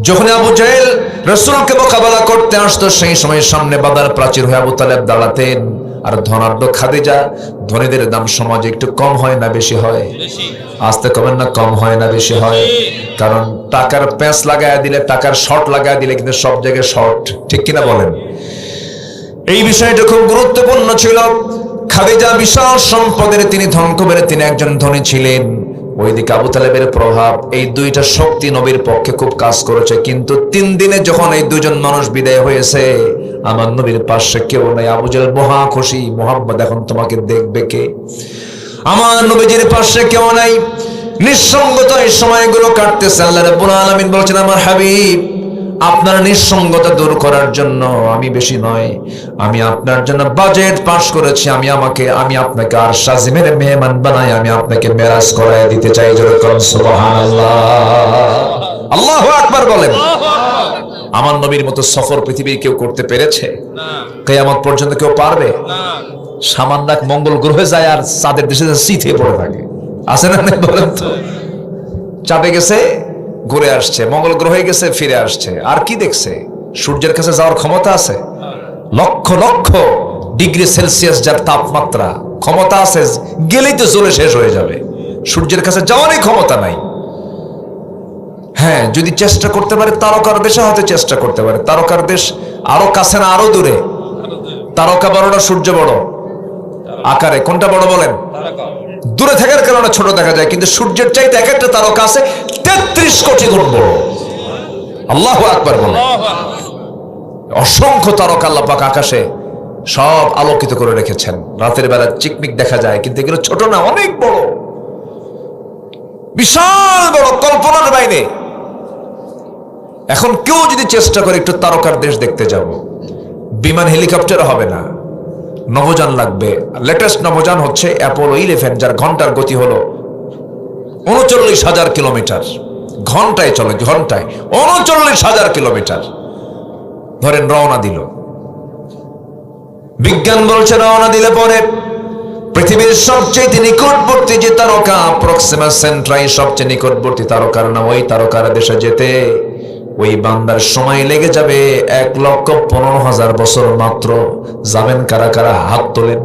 Speaker 1: যখন আবু জাহেল রাসূলকে মোকাবেলা করতে আসতো, সেই সময় সামনে বাদার প্রাচীর হয়ে আবু তালেব দাঁড়াতেন। আর ধনাঢ্য খাদিজা, ধনীদের দাম সমাজে একটু কম হয় না বেশি হয়? আসতে কমেন না, কম হয় না বেশি হয়? কারণ টাকার প্যাঁচ লাগায় দিলে, টাকার শর্ট লাগায় দিলে কিন্তু সব জায়গায় শর্ট, ঠিক কিনা বলেন? এই বিষয়টা খুব গুরুত্বপূর্ণ ছিল। খাদিজা বিশাল সম্পদের তিনি ধনকুবের, তিনি একজন ধনী ছিলেন। ওইদিকে আবু তালেবের প্রভাব, এই দুইটা শক্তি নবীর পক্ষে খুব কাজ করেছে। কিন্তু 3 দিনে যখন এই দুজন মানুষ বিদায় হয়েছে, আমার নবীর পাশে কেউ নাই। আবু জাহেল মহা খুশি, মোহাম্মদ এখন তোমাকে দেখবে কে? আমার নবীজির পাশে কেউ নাই, নিঃসঙ্গতা এই সময়গুলো কাটতেছে। আল্লাহ রাব্বুল আলামিন বলছেন, আমার হাবিব, আপনার নিঃসঙ্গতা দূর করার জন্য আমি বেশি নয়, আমি আপনার জন্য বাজেট পাস করেছি। আমি আপনাকে আরশ আজিমের মেহমান বানাই, আমি আপনাকে মেরাজ করায় দিতে চাই। যেরকম সুবহানাল্লাহ, আল্লাহু আকবার বলেন। আমার নবীর মতো সফর পৃথিবীর কেউ করতে পেরেছে? কিয়ামত পর্যন্ত কেউ পারবে? সামান্য এক মঙ্গল গ্রহে যায় আর চাঁদের দেশে শীতে পড়ে থাকে, আছে না? বলেন তো, চাঁদে গেছে ঘুরে আসছে, মঙ্গল গ্রহে গেছে ফিরে আসছে, আর কি দেখছে? সূর্যের কাছে যাওয়ার ক্ষমতা আছে? লক্ষ লক্ষ ডিগ্রি সেলসিয়াস যার তাপমাত্রা, ক্ষমতা আছে, গেলেই তো জ্বলে শেষ হয়ে যাবে। সূর্যের কাছে যাওয়ারই ক্ষমতা নাই। হ্যাঁ, যদি চেষ্টা করতে পারে তারকার দেশে হয়তো চেষ্টা করতে পারে। তারকার দেশ আরো কাছে না আরো দূরে? তারকা বড় না সূর্য বড় আকারে? কোনটা বড় বলেন? দূরে থাকার কারণে ছোট দেখা যায়, কিন্তু সূর্যের চাইতে এক একটা তারকা আছে 33 কোটি গুণ বড়। আল্লাহু আকবার বলেন। অসংখ্য তারকা আল্লাহ পাক আকাশে সব আলোকিত করে রেখেছেন। রাতের বেলা চিকমিক দেখা যায়, কিন্তু এগুলো ছোট না, অনেক বড়, বিশাল বড়, কল্পনার বাইরে। এখন কেউ যদি চেষ্টা করে একটু তারকার দেশ দেখতে যাব, বিমান হেলিকপ্টার হবে না, নভোযান লাগবে। লেটেস্ট নভোযান হচ্ছে অ্যাপোলো 11, যার ঘন্টার গতি হলো 39,000 কিলোমিটার। ঘন্টায় চলে, ঘন্টায় 39,000 কিলোমিটার। ধরেন রওনা দিল, বিজ্ঞান বলছে রওনা দিলে পরে পৃথিবীর সবচেয়ে নিকটবর্তী যে তারকা, প্রক্সিমা সেন্ট্রাই সবচেয়ে নিকটবর্তী তারকার নাম, ওই তারকার দেশে যেতে ওই বান্দার সময় লেগে যাবে 1,15,000 বছর মাত্র। যাবেন কারা কারা? হাত তোলেন।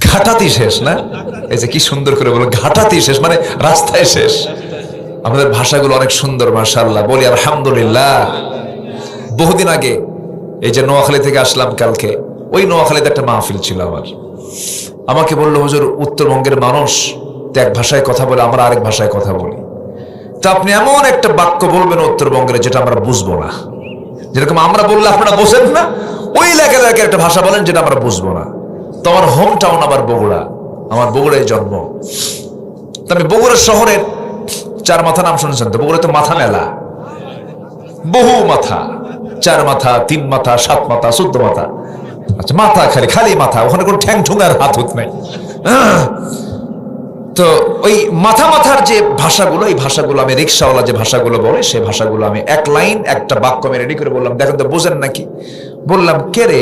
Speaker 1: ঘাটাতি শেষ না? এই যে কি সুন্দর করে বলো, ঘাটাতি শেষ মানে রাস্তায় শেষ। আমাদের ভাষাগুলো অনেক সুন্দর, মাশাআল্লাহ, বলি আলহামদুলিল্লাহ। বহুদিন আগে এই যে নোয়াখালী থেকে আসলাম কালকে, ওই নোয়াখালীতে একটা মাহফিল ছিল আমার। আমাকে বললো, হুজুর উত্তরবঙ্গের মানুষ তো এক ভাষায় কথা বলে, আমরা আরেক ভাষায় কথা বলি, তো আপনি এমন একটা বাক্য বলবেন উত্তরবঙ্গের যেটা আমরা বুঝবো না। যেরকম আমরা বললে আপনারা বোঝেন না, ওই এলাকার একটা ভাষা বলেন যেটা আমরা বুঝবো না। তো আমার হোম টাউন আবার বগুড়া, আমার বগুড়ায় জন্ম। তো আমি বগুড়া শহরের 4 মাথা নাম শুনেছেন তো? বগুড়ায় তো মাথা মেলা, বহু মাথা, 4 মাথা, 3 মাথা, 7 মাথা, 14 মাথা। আচ্ছা, মাথা খালি মাথা, ওখানে কোনো ঠ্যাং ঠুঙ্গার হাত হুত নাই। তো ওই মাথার যে ভাষাগুলো, এই ভাষাগুলো আমি, রিক্সাওয়ালা যে ভাষাগুলো বলে, সেই ভাষাগুলো আমি এক লাইন একটা বাক্য আমি রেডি করে বললাম, দেখেন তো বোঝেন নাকি? বললাম, কে রে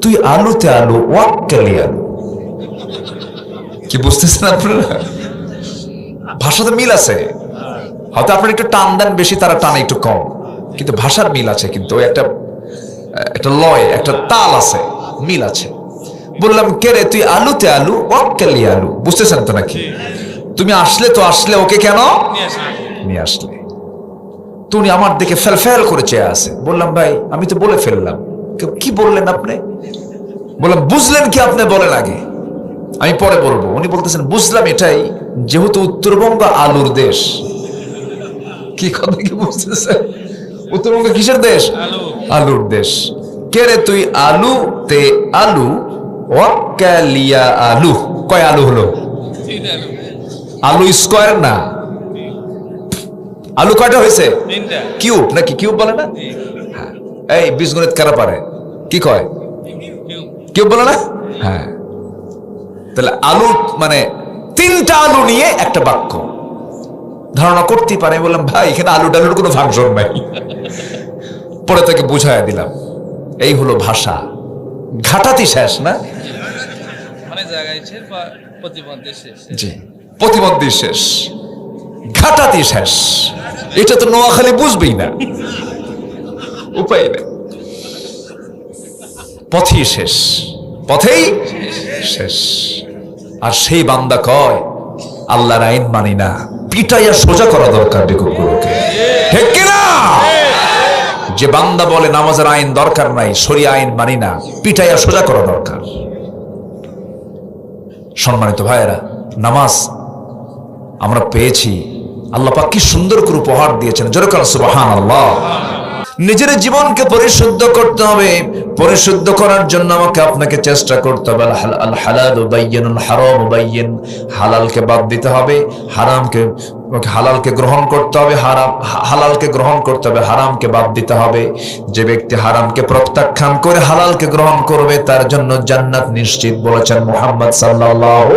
Speaker 1: তুই আলুতে আলু, ওয়াক্কালি আলু। কি বুঝতেছেন আপনারা? ভাষাতে মিল আছে, হয়তো আপনার একটু টান দেন বেশি, তারা টানে একটু কম, কিন্তু ভাষার মিল আছে। কিন্তু একটা লয়, একটা তাল আছে, মিল আছে। বললাম, কে রে তুই আলুতে আলু, ওয়াক্কালি আলু। বুঝতেছেন তো নাকি? তুমি আসলে তো আসলে, ওকে কেন নিয়ে আসলে? তুমি আমার দিকে ফেল করে চেয়ে আছে। বললাম, ভাই আমি তো বলে ফেললাম। কি বললেন আপনি? বললাম, বুঝলেন কি আপনি বলেন আগে, আমি পরে বলবো। উনি বলতেছেন, বুঝলাম এটাই, যেহেতু উত্তরবঙ্গ আলুর দেশ। কি কথা কি বুঝতেছেন? উত্তরবঙ্গ কিসের দেশ? আলুর দেশ। কে রে তুই আলুতে আলু, ওয়াক্কালিয়া আলু। কয় আলু হলো? আলু স্কয়ার না, আলু কয়টা হয়েছে? কিউব নাকি? কিউব বলে না? এই বীজগণিত কারা পারে? কি কয়? কিউব বলে না? হ্যাঁ। তাহলে আলু মানে 3টা আলু নিয়ে একটা বাক্য ধারণা করতেই পারে। বললাম ভাই এখানে আলু ডালুর কোনো ফাংশন নাই। পরে তাকে বুঝাইয়া দিলাম এই হলো ভাষা, ঘাটাতি শেষ না?
Speaker 2: মানে জায়গায় শেষ বা প্রতিবন্ধী শেষ।
Speaker 1: জি, প্রতিবন্ধী শেষ, ঘাটাতি শেষ। এটা তো নোয়াখালী বুঝবেই না, উপায় নেই। পথই শেষ, পথেই শেষ। আর সেই বান্দা কয় আল্লাহর আইন মানি না, পিটাইয়া সোজা করা দরকার বেকুবগুলোকে, ঠিক কিনা? যে বান্দা বলে নামাজের আইন দরকার নাই, শরিয়া আইন মানি না, পিটাইয়া সোজা করা দরকার। সম্মানিত ভাইয়েরা, নামাজ আমরা পেয়েছি, আল্লাহ পাক কি সুন্দর করে উপহার দিয়েছেন, জোরে বলেন সুবহানাল্লাহ। নিজের জীবনকে পরিশুদ্ধ করতে হবে। পরিশুদ্ধ করার জন্য আমাকে আপনাকে চেষ্টা করতে হবে। আল হালালু বাইয়িনুল হারামু বাইয়িন, হালালকে বাদ দিতে হবে, হালালকে গ্রহণ করতে হবে, হালালকে গ্রহণ করতে হবে, হারামকে বাদ দিতে হবে। যে ব্যক্তি হারামকে প্রত্যাখ্যান করে হালালকে গ্রহণ করবে তার জন্য জান্নাত নিশ্চিত, বলেছেন মুহাম্মদ সাল্লাল্লাহু।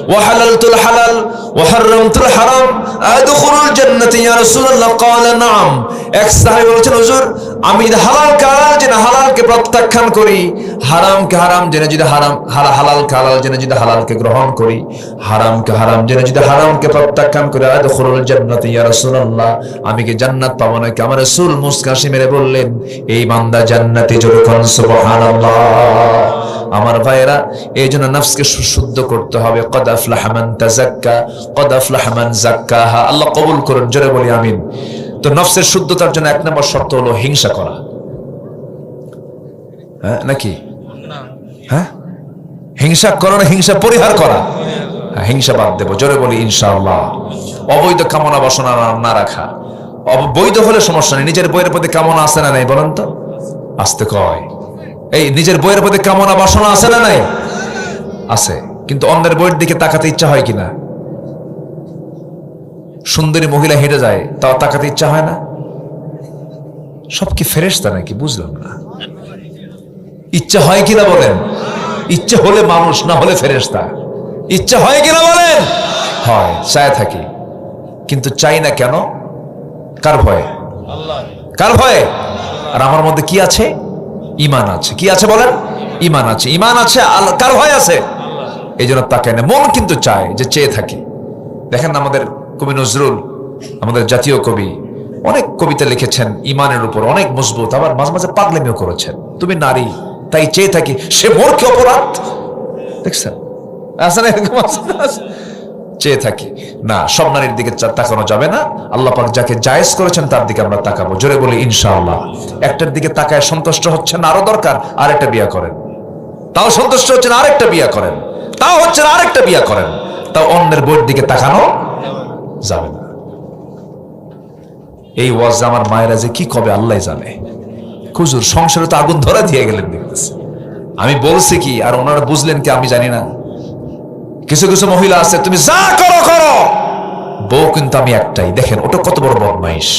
Speaker 1: ওয়া হালালতুল হালাল ওয়া হারামতুল হারাম আদখুলুল জান্নাতি ইয়া রাসূলুল্লাহ। ক্বালা নাম। এক সাহাবী বলেছেন হুজুর আমি যদি হালালকে হালাল জেনে হালালকে প্রত্যাখ্যান করি, হারামকে হারাম জেনে যদি হালালকে হালাল জেনে যদি হালালকে গ্রহণ করি, হারামকে হারাম জেনে যদি হারামকে প্রত্যাখ্যান করি, আদখুলুল জান্নাতি ইয়া রাসূলুল্লাহ, আমি কি জান্নাত পাবো নাকি? আমার রাসূল মুস্কাশি মেরে বললেন এই বান্দা জান্নাতি, জোরে বলেন সুবহানাল্লাহ। আমার ভাইয়েরা, এই জন্য নফসকে শুদ্ধ করতে হবে। কদ আফলাহা মান তাযাক্কা কদ আফলাহা মান যাক্কাহা। আল্লাহ কবুল করুন, জোরে বলি আমিন। তো নফসের শুদ্ধতার জন্য 1 নম্বর শর্ত হলো হিংসা করা, হ্যাঁ নাকি? হ্যাঁ, হিংসা করো না, হিংসা পরিহার করা। হিংসা বাদ দেবো, জোরে বলি ইনশাআল্লাহ। অবৈধ কামনা বাসনা না রাখা। বৈধ হলে সমস্যা নেই, নিজের বইয়ের প্রতি কামনা আছে না নাই বলেন তো? আসতে কয়, এই নিজের বইয়ের প্রতি কামনা বাসনা আছে না নাই? আছে, কিন্তু অন্যের বইয়ের দিকে তাকাতে ইচ্ছা হয় কিনা? সুন্দরী মহিলা হেঁটে যায়, তাও তাকাতে ইচ্ছা হয় না? সব কি ফেরেশতা নাকি? বুঝলাম না। ইচ্ছা হয় কিনা বলেন? ইচ্ছা হলে মানুষ, না হলে ফেরেশতা। ইচ্ছা হয় কিনা বলেন? হয়, চায় থাকি। কিন্তু চাই না কেন? কার ভয়ে? কার ভয়ে? আর আমার মধ্যে কি আছে? ঈমান আছে। কি আছে বলেন? ঈমান আছে। ঈমান আছে, কার ভয় আছে? এই জন্য তাকায় না, মন কিন্তু চায়, যে চেয়ে থাকি। দেখেন আমাদের কবি নজরুল, আমাদের জাতীয় কবি, অনেক কবিতা লিখেছেন ঈমানের উপর, অনেক মজবুত। আবার মাঝে মাঝে পাগলামিও করেছেন। তুমি নারী তাই চেয়ে থাকি, সে মোর কি অপরাধ? দেখছেন আছে না এরকম? চেয়ে থাকি না, সব নারীর দিকে তাকানো যাবে না। আল্লাহ পাক যাকে জায়েজ করেছেন তার দিকে আমরা তাকাবো, জোরে বলি ইনশাআল্লাহ। একটার দিকে তাকায় সন্তুষ্ট হচ্ছেন, আরো দরকার আরেকটা বিয়া করেন, তাও সন্তুষ্ট হচ্ছেন, আরেকটা বিয়া করেন, তাও হচ্ছেন, আরেকটা বিয়া করেন, তাও অন্যের বইয়ের দিকে তাকানো যাবে না। এই ওয়াজ আমার মায়েরা যে কি কবে আল্লাহ জানে। হুজুর সংসারে তো আগুন ধরা দিয়ে গেলেন দেখতেছি। আমি বলছি কি আর ওনারা বুঝলেন কি আমি জানি না। কিছু কিছু মহিলা আছে, তুমি যা করো করো, বউ কিন্তু আমি একটাই। দেখেন ওটা কত বড় বদমাইশ।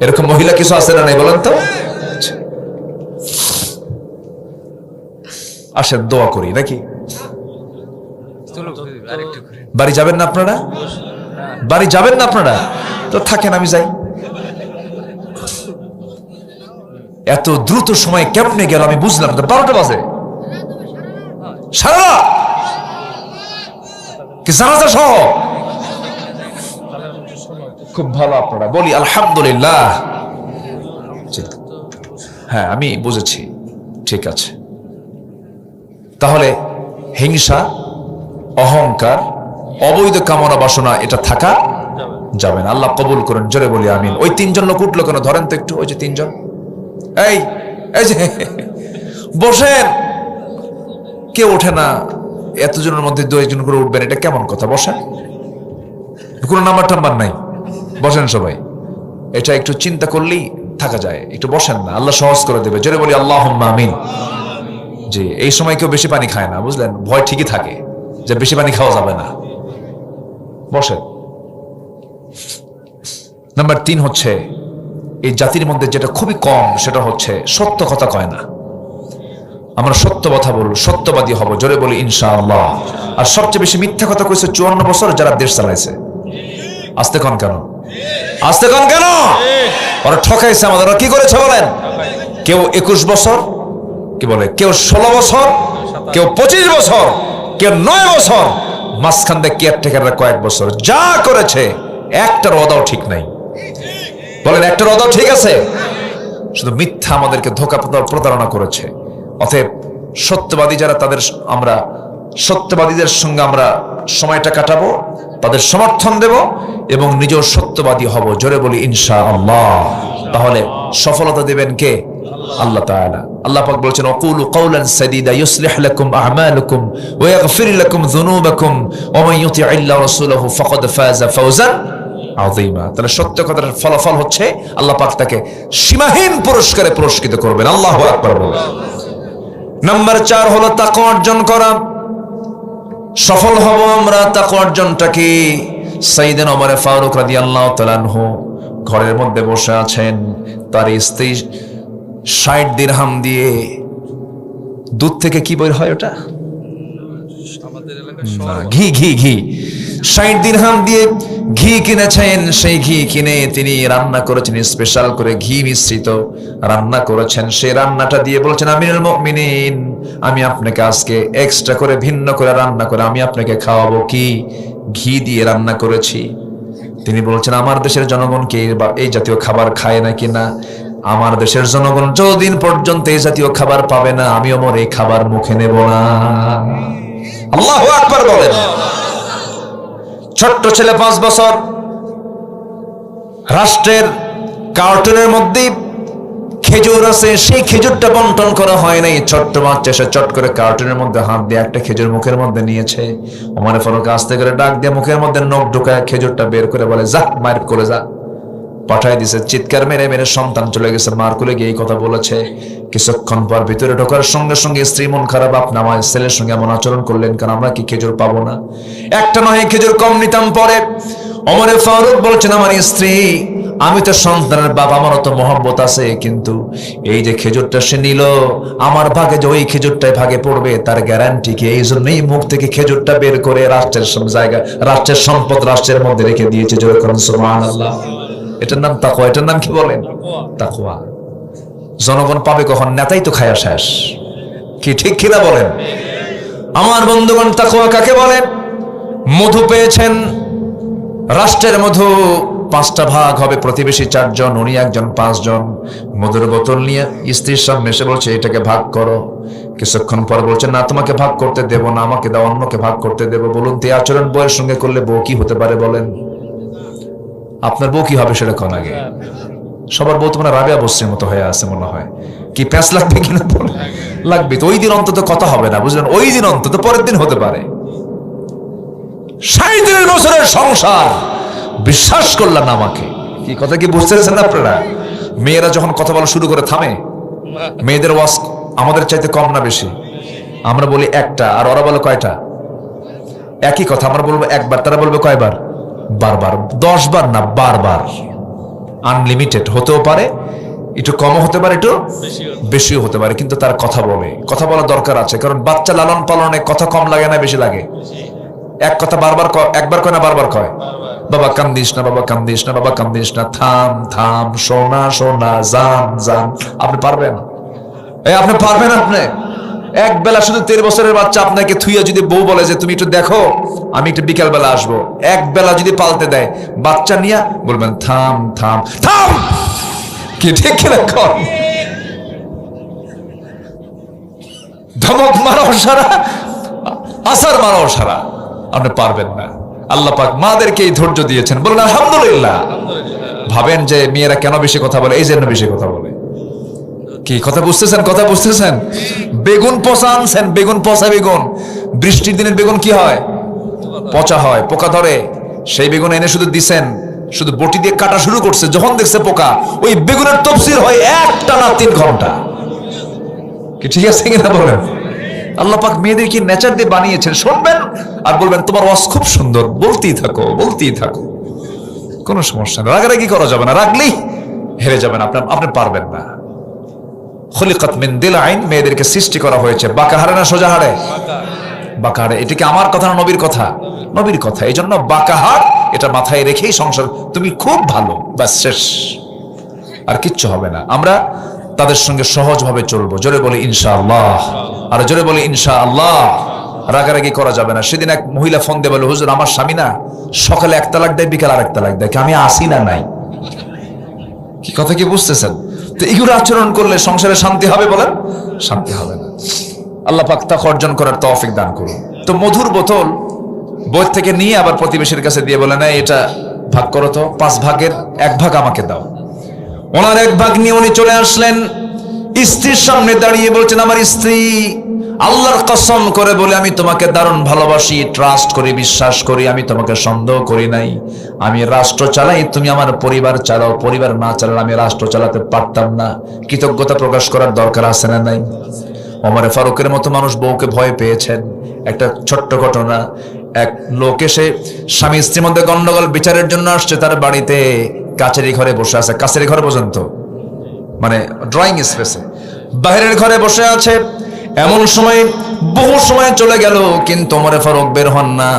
Speaker 1: এরকম মহিলা কিছু আছে না নাই বলেন তো? আসেন দোয়া করি নাকি? বাড়ি যাবেন না আপনারা? বাড়ি যাবেন না আপনারা? তো থাকেন, আমি যাই। এত দ্রুত সময় কেমনে গেল আমি বুঝলাম না। 12টা বাজে, সারা কি জানাজা সহ। খুব ভালো, আপনারা বলি আলহামদুলিল্লাহ। হ্যাঁ আমি বুঝেছি, ঠিক আছে। তাহলে হিংসা, অহংকার, অবৈধ কামনা বাসনা এটা থাকা যাবে না। আল্লাহ কবুল করেন, জোরে বলি আমিন। ওই 3জন লোক উঠলো কেন? ধরেন তো একটু, ওই যে 3জন, এই যে বসেন। কেউ ওঠে না, এতজনের মধ্যে 2-1 করে উঠবেন, এটা কেমন কথা? বসেন, কোনো নাম্বার টাম্বার নাই, বসেন সবাই। এটা একটু চিন্তা করলেই থাকা যায়, একটু বসেন না, আল্লাহ সহজ করে দেবে, জোরে বলি আল্লাহুম্মা আমিন। জি, এই সময় কেউ বেশি পানি খায় না, বুঝলেন? ভয় ঠিকই থাকে যে বেশি পানি খাওয়া যাবে না। বসেন। নাম্বার 3 হচ্ছে, এই জাতির মধ্যে যেটা খুবই কম সেটা হচ্ছে সত্য কথা কয় না। আমরা সত্য কথা বলবো, সত্যবাদী হব, জোরে বলি ইনশাআল্লাহ। আর সবচেয়ে বেশি মিথ্যা কথা কইছে 54 বছর যারা দেশ চালাইছে। আস্তে কন কেন, আস্তে কন কেন? ওরা ঠকাইছে আমাদের। ওরা কি করেছে বলেন? কেউ 21 বছর, কি বলে, কেউ 16 বছর, কেউ 25 বছর, কেউ 9 বছর, মাঝখান দিয়ে কেয়ারটেকাররা কয়েক বছর। যা করেছে একটার অদাও ঠিক নাই। বলেন একটার অদাও ঠিক আছে? শুধু মিথ্যা আমাদেরকে ধোঁকা প্রতারণা করেছে। অতএব সত্যবাদী যারা, তাদের আমরা সত্যবাদীদের সঙ্গে আমরা সময়টা কাটাবো, তাদের সমর্থন দেব এবং নিজেও সত্যবাদী হব, জোরে বলি ইনশাআল্লাহ। তাহলে সফলতা দিবেন কে? আল্লাহ তাআলা। আল্লাহ পাক বলেছেন ওয়াকুলু কাওলান সাদীদা ইউসলিহ লাকুম আ'মালাকুম ওয়া ইয়াগফির লাকুম যুনুবাকুম ওয়া মান ইউতি'ইল্লাহ ওয়া রাসূলাহু ফাকাদ ফাযা ফাওজান আযীমা। তাহলে সত্য কথার ফলাফল হচ্ছে আল্লাহ পাক তাকে সীমাহীন পুরস্কারে পুরস্কৃত করবেন। আল্লাহু আকবার বলেন। নাম্বার 4 হলো তাকওয়া অর্জন করা। সফল হব আমরা। তাকওয়া অর্জনটা কি? সাইয়েদনা ওমর ফারুক রাদিয়াল্লাহু তাআলা আনহু ঘরের মধ্যে বসে আছেন, তার স্ত্রী 60 দিরহাম দিয়ে দুধ থেকে কি বের হয় ওটা?
Speaker 2: আমাদের এলাকায়
Speaker 1: ঘি। ঘি ঘি 60 দিরহাম দিয়ে ঘি কিনেছেন। সেই ঘি কিনে তিনি রান্না করেছেন, স্পেশাল করে ঘি মিশ্রিত রান্না করেছেন। সেই রান্নাটা দিয়ে বলছেন আমিরুল মুমিনিন, আমি আপনাকে আজকে এক্সট্রা করে ভিন্ন করে রান্না করে আমি আপনাকে খাওয়াবো। কি? ঘি দিয়ে রান্না করেছি। তিনি বলছেন আমার দেশের জনগণ কি এই জাতীয় খাবার খায় নাকি? না, আমার দেশের জনগণ যতদিন পর্যন্ত এই জাতীয় খাবার পাবে না, আমি ওমর এই খাবার মুখে নেব না। আল্লাহু আকবার বলেন। ছোট্ট ছেলে 5 বছর, রাষ্ট্রের কার্টুনের মধ্যে খেজুর আছে, সেই খেজুরটা বন্টন করা হয় নাই। ছোট্ট বাচ্চা এসে চট করে কার্টুনের মধ্যে হাত দিয়ে একটা খেজুর মুখের মধ্যে নিয়েছে। ওমর ফারুক আস্তে করে ডাক দিয়ে মুখের মধ্যে নখ ঢুকায় খেজুরটা বের করে বলে যা মায়ের কোলে যা। পাঠায় দিছে। চিৎকার মেরে মেরে সন্তান চলে গেছে, মার কোলে গিয়ে এই কথা বলেছে। কিছুক্ষণ পর ভিতরে ঢোকার সঙ্গে সঙ্গে স্ত্রী মন খারাপ, আপনি আমার ছেলের সঙ্গে এমন আচরণ করলেন কেন? আমরা কি খেজুর পাবো না? একটা নয় খেজুর কম নিতাম। পরে ওমর ফারুক বলছেন আমার স্ত্রী, আমি তো সন্তানের বাবা, আমারও তো মহব্বত আছে, কিন্তু এই যে খেজুরটা সে নিল, আমার ভাগে যে ওই খেজুরটাই ভাগে পড়বে তার গ্যারান্টি কি? এই জন্যই মুখ থেকে খেজুরটা বের করে রাষ্ট্রের জায়গা, রাষ্ট্রের সম্পদ রাষ্ট্রের মধ্যে রেখে দিয়েছে। জোরে করুন সুবহানাল্লাহ। এটার নাম তাকওয়া। এটার নাম কি বলেন? তাকওয়া। জনগণ পাবে কখন? নেতাই তো খায়া শেষ। কি ঠিক কিনা বলেন? আমার বন্ধুগণ, তাকওয়া কাকে বলেন? মধু পেয়েছেন, রাষ্ট্রের মধু 5টা ভাগ হবে, প্রতিবেশী 4 জন, উনি একজন, 5 জন। মধুর বোতল নিয়ে স্ত্রীর সামনে এসে বলছে এটাকে ভাগ করো। কিছুক্ষণ পর বলছে না, তোমাকে ভাগ করতে দেব না, আমাকে দাও, অন্যকে ভাগ করতে দেব। বলুন তো এই আচরণ বউয়ের সঙ্গে করলে বউ কি হতে পারে বলেন? আপনার বউ কি হবে সেটা কোন আগে? সবার বউ তোমার রাবেয়া বস্তির মতো হয়ে আছে মনে হয়। কি প্যাঁচ লাগবে কিনা? লাগবে তো। ওই দিন অন্তত কথা হবে না, বুঝলেন? ওই দিন অন্তত, পরের দিন হতে পারে। 60 বছরের সংসার, বিশ্বাস করলেন না আমাকে। কি কথা কি বুঝতে পেরেছেন আপনারা? মেয়েরা যখন কথা বলা শুরু করে থামে। মেয়েদের ওয়াজ আমাদের চাইতে কম না বেশি? আমরা বলি একটা, আর ওরা বলে কয়টা? একই কথা। আমরা বলবো একবার, তারা বলবে কয়বার? বারবার। 10 বার না, বারবার। আনলিমিটেড হতেও পারে, একটু কমও হতে পারে, একটু বেশিও হতে পারে, কিন্তু তার কথা বলে। কথা বলা দরকার আছে, কারণ বাচ্চা লালন পালনে কথা কম লাগে না বেশি লাগে? এক কথা বারবার একবার কয় না বারবার কয়? বাবা কান্দিস না, বাবা কান্দিস না, বাবা কান্দিস না, থাম থাম, সোনা সোনা, জান জান। আপনি পারবেন? আপনি পারবেন? আপনি এক বেলা শুধু 13 বছরের বাচ্চা আপনাকে থুইয়া যদি বউ বলে যে তুমি একটু দেখো, আমি একটু বিকাল বেলা আসবো, এক বেলা যদি পাল্টে দেয়, বাচ্চা নিয়ে বলবেন থাম থাম থাম। কি ঠিক কিনা? ধমক মারাও সারা, আসার মারাও সারা, আপনি পারবেন না। আল্লাহ পাক মাদেরকে এই ধৈর্য দিয়েছেন, বলুন আলহামদুলিল্লাহ। ভাবেন যে মেয়েরা কেন বেশি কথা বলে? এই জন্য বেশি কথা বলে। কি কথা বুঝতেছেন? কথা বুঝতেছেন? বেগুন পচা আনছেন, বেগুন পচা বেগুন। বৃষ্টির দিনের বেগুন কি হয়? পচা হয়, পোকা ধরে। সেই বেগুন এনে শুধু দিছেন, শুধু বটি দিয়ে কাটা শুরু করছে, যখন দেখছে পোকা, ওই বেগুনের তফসির হয় একটানা 3 ঘন্টা। কি ঠিক আছে কিনা বলেন? আল্লাহ পাক মেয়েদেরকে নেচার দিয়ে বানিয়েছেন। শুনবেন আর বলবেন তোমার ওয়াজ খুব সুন্দর, বলতেই থাকো, বলতেই থাকো, কোনো সমস্যা নেই। রাগারাগি করা যাবে না, রাগলেই হেরে যাবেন, আপনি পারবেন না। খুলিকাত মিন দিলআইন, মেয়েদেরকে সৃষ্টি করা হয়েছে বাঁকা হাড়ে না সোজা হাড়ে?
Speaker 2: বাঁকা।
Speaker 1: বাঁকা হাড়ে। এটা কি আমার কথা না নবীর কথা? নবীর কথা। এই জন্য বাঁকা হাড় এটা মাথায় রেখেই সংসার, তুমি খুব ভালো, ব্যাস শেষ, আর কিচ্ছু হবে না। আমরা তাদের সঙ্গে সহজভাবে চলবো। জোরে বলি ইনশাআল্লাহ, আর জোরে বলি ইনশাআল্লাহ। রাগারাগি করা যাবে না। সেদিন এক মহিলা ফোন দিয়ে বলে, হুজুর আমার স্বামী না সকালে 1 তালাক দেয়, বিকাল আর 1 তালাক দেয়, আমি আসি না নাই। কি কথা কি বুঝতেছেন? তো এগুলো আচরণ করলে সংসারে শান্তি হবে? বলেন শান্তি হবে না। আল্লাহ পাক তাকে অর্জন করার তৌফিক দান করুন। তো মধুর বোতল বই থেকে নিয়ে আবার প্রতিবেশীর কাছে দিয়ে বলে, না এটা ভাগ করো তো, 5 ভাগের 1 ভাগ আমাকে দাও। ওনার 1 ভাগ নিয়ে উনি চলে আসলেন, স্ত্রীর সামনে দাঁড়িয়ে বলছেন, আমার স্ত্রী, আল্লাহর কসম করে বলে আমি তোমাকে দারুণ ভালোবাসি, ট্রাস্ট করি, বিশ্বাস করি, আমি তোমাকে সন্দেহ করি নাই। আমি রাষ্ট্র চালাই, তুমি আমার পরিবার চালাও, পরিবার না চালালে আমি রাষ্ট্র চালাতে পারতাম না। কৃতজ্ঞতা প্রকাশ করার দরকার আছে না নাই? ওমর ফারুকের মতো মানুষ বউকে ভয় পেয়েছেন। একটা ছোট্ট ঘটনা, এক লোক এসে স্বামী স্ত্রীর মধ্যে গন্ডগোল বিচারের জন্য আসছে, তার বাড়িতে কাচেরি ঘরে বসে আছে, কাচেরি ঘর পর্যন্ত মানে ড্রয়িং স্পেসে, বাইরের ঘরে বসে আছে। এমন সময় বহু সময় চলে গেল, কিন্তু ওমর ফারুক বের হন না।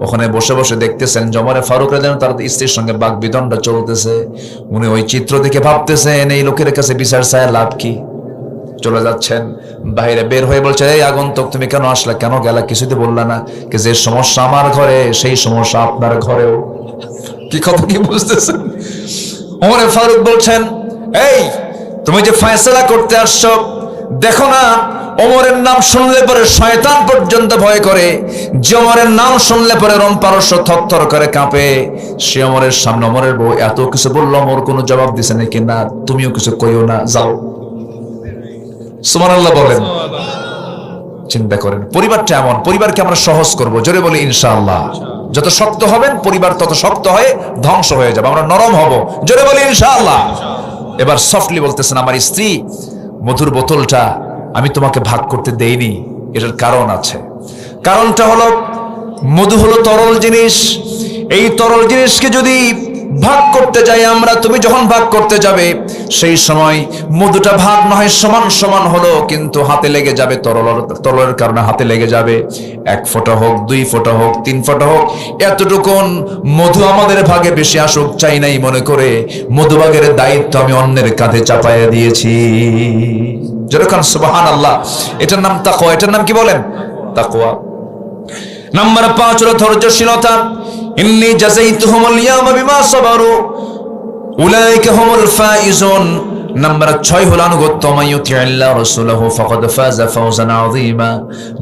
Speaker 1: ওখানে বসে বসে দেখতেছেন যে ওমর ফারুক যেন তার স্ত্রীর সঙ্গে বাকবিতণ্ড চলতেছে। উনি ওই চিত্র দেখে ভাবতেছেন, এই লোকের কাছে বিচার চায় লাভ কি? চলে যাচ্ছেন, বাইরে বের হয়ে বলছে, এই আগন্তুক তুমি কেন আসলা, কেন গেলা, কিছুতে বললা না? কি যে সমস্যা আমার ঘরে সেই সমস্যা আপনার ঘরেও। কি কথা কি বুঝতেছেন? ওমর ফারুক বলছেন, এই তুমি যে ফয়সালা করতে আসছো, দেখো না ওমরের নাম শুনলে পরে শয়তান পর্যন্ত ভয় করে, যে ওমরের নাম শুনলে পরে রোম পারস্য থরথর করে কাঁপে। সে ওমরের সামনে ওমরের বউ এত কিছু বললো, ওমর কোনো জবাব দিছে নাকি? না, তুমিও কিছু কইও না, যাও। সুবহানাল্লাহ বলেন। চিন্তা করেন, পরিবারটা এমন, পরিবারকে আমরা সহজ করব। জোরে বলি ইনশাআল্লাহ। যত শক্ত হবেন পরিবার তত শক্ত হয়ে ধ্বংস হয়ে যাবে, আমরা নরম হব। জোরে বলি ইনশাআল্লাহ। এবার সফটলি বলতেছেন, আমার স্ত্রী, মধুর বোতলটা আমি তোমাকে ভাগ করতে দেইনি, এটার কারণ আছে। কারণটা হলো, মধু হলো তরল জিনিস। এই তরল জিনিসকে যদি ভাগ করতে যাই আমরা, তুমি যখন ভাগ করতে যাবে সেই সময় মধুটা ভাগ না হয় সমান সমান হলো, কিন্তু হাতে লেগে যাবে, তরলের কারণে হাতে লেগে যাবে। 1 ফোঁটা হোক, 2 ফোঁটা হোক, 3 ফোঁটা হোক, এতটুকুন মধু আমাদের ভাগে বেশি আসুক চাই নাই মনে করে মধুভাগের দায়িত্ব আমি অন্যের কাঁধে চাপাইয়া দিয়েছি। যেরকম সুবহানাল্লাহ। এটার নাম তাকওয়া। এটার নাম কি বলেন? তাকওয়া। নাম্বার 5 হলো ধৈর্যশীলতা। ইন্নী জাযাইতুহুমুল ইয়াওমা বিমা সাবারু উলাইকা হুমুল ফাইজুন। নাম্বার 6 হলো আনুগত্য। মাইয়ুতিল্লাহ রাসূলুহু ফাকাদ ফাযা ফাওজান আযীমা।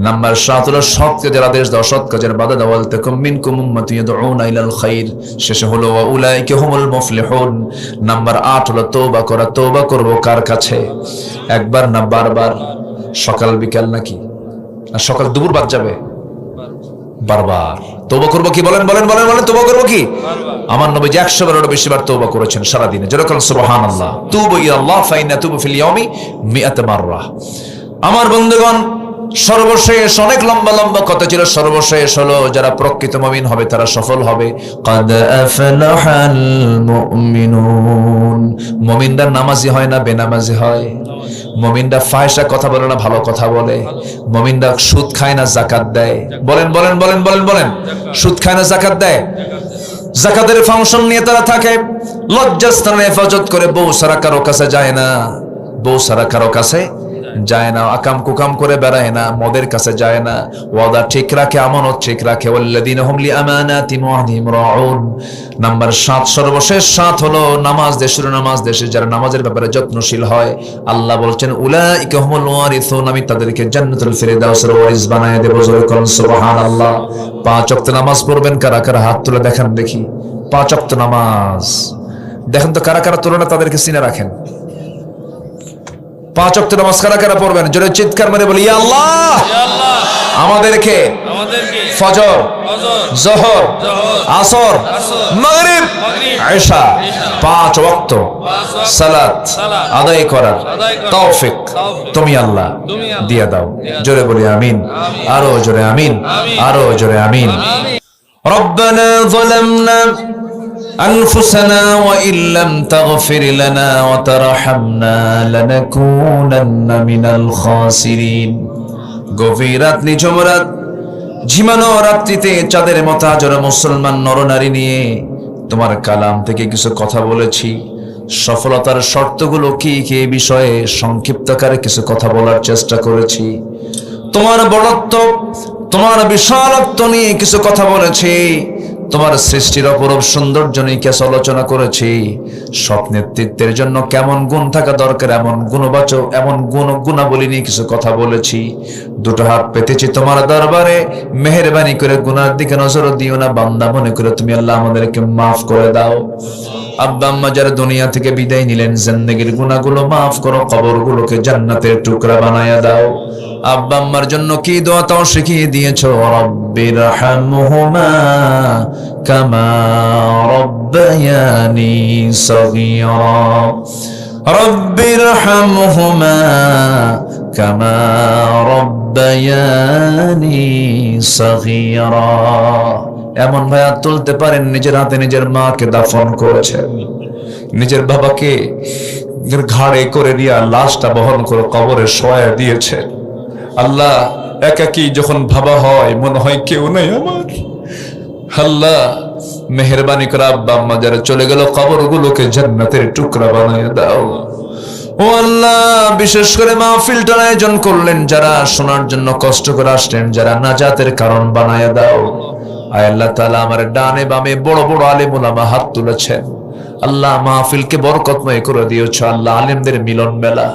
Speaker 1: নাম্বার 7 হলো সৎ কাজের আদেশ দাও, সৎ কাজের বাধা দাও। ওয়ালতাকুম মিনকুম উম্মাতুন ইয়াদউনা ইলাল খাইর। শেষে হলো ওয়া উলাইকা হুমুল মুফলিহুন। নাম্বার 8 হলো তওবা করা। তওবা করব কার কাছে? একবার না বারবার? সকাল বিকাল নাকি? আর সকাল দুপুর বাদ যাবে? বারবার। তওবা করব কি? বলেন বলেন বলেন বলেন, তওবা করব কি? আমার নবীজি 100 বারেরও বেশি বার তওবা করেছেন সারা দিনে। যেরকম সুবহানাল্লাহ। তুবু ইলাল্লাহ ফাইন্না তুবু ফিল ইয়াউমি 100 মাররা। আমার বন্ধুগণ, সর্বশেষ অনেক লম্বা লম্বা কথা ছিল, সর্বশেষ হলো যারা প্রকৃত মুমিন হবে তারা সফল হবে। কাদ আফলাহাল মুমিনুন। মুমিনরা নামাজি হয় না বেনামাজি হয়? মুমিনরা ফাহিশা কথা বলে না ভালো কথা বলে? মুমিনরা সুদ খায় না যাকাত দেয়? বলেন বলেন বলেন বলেন বলেন। সুদ খায় না যাকাত দেয়? যাকাতের ফাংশন নিয়ে তারা থাকে, লজ্জাস্থানে হেফাজত করে, বউ সারা কারো কাছে যায় না, বউ সারা কারো কাছে যায় না, আকাম কুকাম করে বেড়ায় না, মদের কাছে যায় না, ওয়াদা ঠিক রাখে, আমানত ঠিক রাখে। ওয়াল্লাযীনা হুম লিআমানাতিহিম ওয়া আহদিহিম রাউন। নাম্বার 7, সর্বশেষ 7 হলো নামাজ দেশের, নামাজ দেশে যারা নামাজের ব্যাপারে যত্নশীল হয়, আল্লাহ বলছেন উলাইকা হুমুল ওয়ারিসুন, আমি তাদেরকে জান্নাতুল ফিরদাউসের ওয়ারিস বানায় দেব। যখন সুবহানাল্লাহ। 5 ওয়াক্ত নামাজ পড়বেন কারা কারা? হাত তুলে দেখান দেখি। 5 ওয়াক্ত নামাজ দেখেন তো কারা কারা তুলনা, তাদেরকে চিনে রাখেন। 5 ওয়াক্ত নামাজ কারা কারা পড়বেন? জোরে চিৎকার মেরে বলি ইয়া আল্লাহ। আমাদেরকে ফজর, যোহর, আসর, মাগরিব, ইশা 5 ওয়াক্ত সালাত আদায় করার তৌফিক তুমি আল্লাহ দিয়ে দাও। জোরে বলি আমিন, আরো জোরে আমিন, আরো জোরে আমিন। রব্বানা যালামনা أنفسنا وإن لم تغفر لنا وترحمنا لنكونن من الخاسرين গভীর রাত নিঝুম রাত ঝিমানো রাত্রিতে চাঁদের মতো হাজারো মুসলমান নরনারী নিয়ে তোমার কালাম থেকে কিছু কথা বলেছি। সফলতার শর্তগুলো কি কি এই বিষয়ে সংক্ষিপ্ত আকারে কিছু কথা বলার চেষ্টা করেছি। তোমার বড়ত্ব, তোমার বিশালত্ব নিয়ে কিছু কথা বলেছি। তোমার সৃষ্টির অপরূপ সৌন্দর্য নিয়ে কিছু আলোচনা করেছি। সৎ নেতৃত্বের জন্য কেমন গুণ থাকা দরকার এমন গুণবাচক এমন গুণাবলী নিয়ে কিছু কথা বলেছি। দুটো হাত পেতেছি তোমার দরবারে, মেহেরবানি করে গুনার দিকে নজর দিও না বান্দা, মনে করে তুমি আল্লাহ আমাদেরকে মাফ করে দাও। আব্বা আম্মা যারা দুনিয়া থেকে বিদায় নিলেন, জিন্দেগীর গুনাহগুলো মাফ করো, কবরগুলোকে জান্নাতের টুকরা বানায়া দাও। আব্বা আম্মার জন্য কি দোয়া তাও শিখিয়ে দিয়েছো, রব্বির হামহুমা কামা রব্বায়ানি সগীরা, রব্বির হামহুমা কামা রব্বায়ানি সগীরা। এমন ভাইয়া তুলতে পারেন নিজের হাতে নিজের মাকে দাফন করেছেন, নিজের বাবাকে ঘাড়ে করে নিয়ে লাশটা বহন করে কবরে শোয়া দিয়েছেন। আল্লাহ, একাকী যখন ভাবা হয় মনে হয় কেউ নাই আমার। আল্লাহ মেহেরবানি করে আব্বা আম্মা যারা চলে গেল কবরগুলোকে জান্নাতের টুকরা বানিয়ে দাও। ও আল্লাহ, বিশেষ করে মাহফিলটার আয়োজন করলেন যারা, শোনার জন্য কষ্ট করে আসলেন যারা, নাজাতের কারণ বানায় দাও। আয় আল্লাহ তাআলা, আমার ডানে বামে বড় বড় আলেম ওলামা হাত তুলেছেন। আল্লাহ মাহফিলকে বরকতময় করে দিয়েছ। আল্লাহ আলেমদের মিলন মেলা।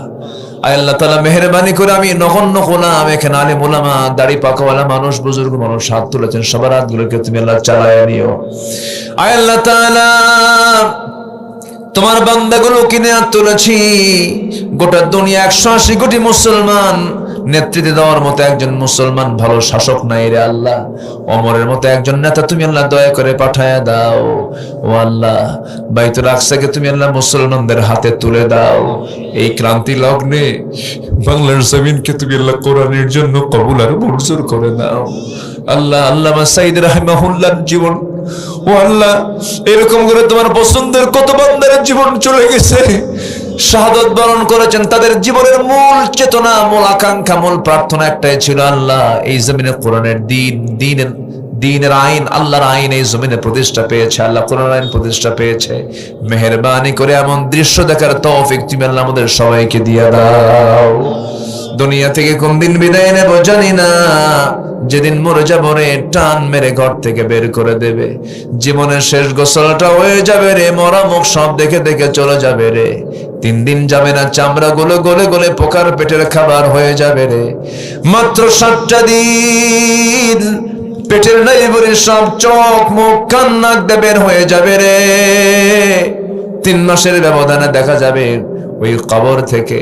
Speaker 1: আয় আল্লাহ তাআলা মেহেরবানি করে আমি নগণ্য গোলাম, এখানে আলেম ওলামা দাড়ি পাকাওয়ালা মানুষ, বুজুর্গ মানুষ হাত তুলেছেন, সবার হাতগুলোকে তুমি আল্লাহ চালায় নিও। আয় আল্লাহ তাআলা, তোমার বান্দাগুলো কিনে হাত তুলেছি। গোটা দুনিয়া 180 কোটি মুসলমান, নেতৃত্ব দেওয়ার মতো একজন মুসলমান ভালো শাসক নাই রে আল্লাহ। ওমরের মতো একজন নেতা তুমি আল্লাহ দয়া করে পাঠায়া দাও। ও আল্লাহ, বাইতুল আকসাকে তুমি আল্লাহ মুসলমানদের হাতে তুলে দাও। এই ক্রান্তি লগ্নে বাংলার জমিনকে তুমি আল্লাহ কোরআনের জন্য কবুল আর মঞ্জুর করে দাও। আল্লাহ, আল্লামা সাইদ রাহিমাহুল্লাহর জীবন, ও আল্লাহ, এরকম করে তোমার পছন্দের কত বান্দার জীবন চলে গেছে, শাহাদাত বরণ করেছেন। তাদের জীবনের মূল চেতনা, মূল আকাঙ্ক্ষা, মূল প্রার্থনা একটাই ছিল, আল্লাহ এই জমিনে কোরআনের দ্বীনের আইন, আল্লাহর আইন এই জমিনে প্রতিষ্ঠা পেয়েছে। আল্লাহ কোরআন আইন প্রতিষ্ঠা পেয়েছে। মেহেরবানি করে এমন দৃশ্য দেখার তৌফিক তুমি আল্লাহ আমাদের সবাইকে দিয়ে দাও। দুনিয়া থেকে কোন দিন বিদায় নেব জানি না, যেদিন মরে যাবো রে, টান মেরে ঘর থেকে বের করে দেবে। জীবনের শেষ গোসলটা হয়ে যাবে রে, মরা মুখ সব দেখে দেখে চলে যাবে রে। 3 দিন যাবে না, চামড়া গুলো গলে গলে পোকার পেটের খাবার হয়ে যাবে রে। মাত্র 7টা দিন পেটের নাইবুরি সব চোখ মুখ কান নাক দিয়ে বের হয়ে যাবে রে। 3 মাসের ব্যবধানে দেখা যাবে ওই কবর থেকে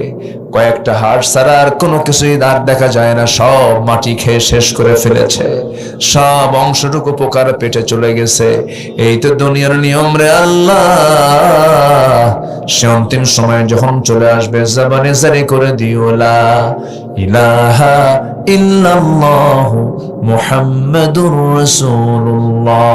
Speaker 1: কয়েকটা হাড় ছাড়া আর কোনো কিছুই আর দেখা যায় না। সব মাটি খেয়ে শেষ করে ফেলেছে, সব অংশটুকু পোকার পেটে চলে গেছে। এই তো দুনিয়ার নিয়ম রে আল্লাহ। সে অন্তিম সময় যখন চলে আসবে, জবানে জারি করে দিও লা ইলাহা ইল্লাল্লাহু মুহাম্মাদুর রাসূলুল্লাহ।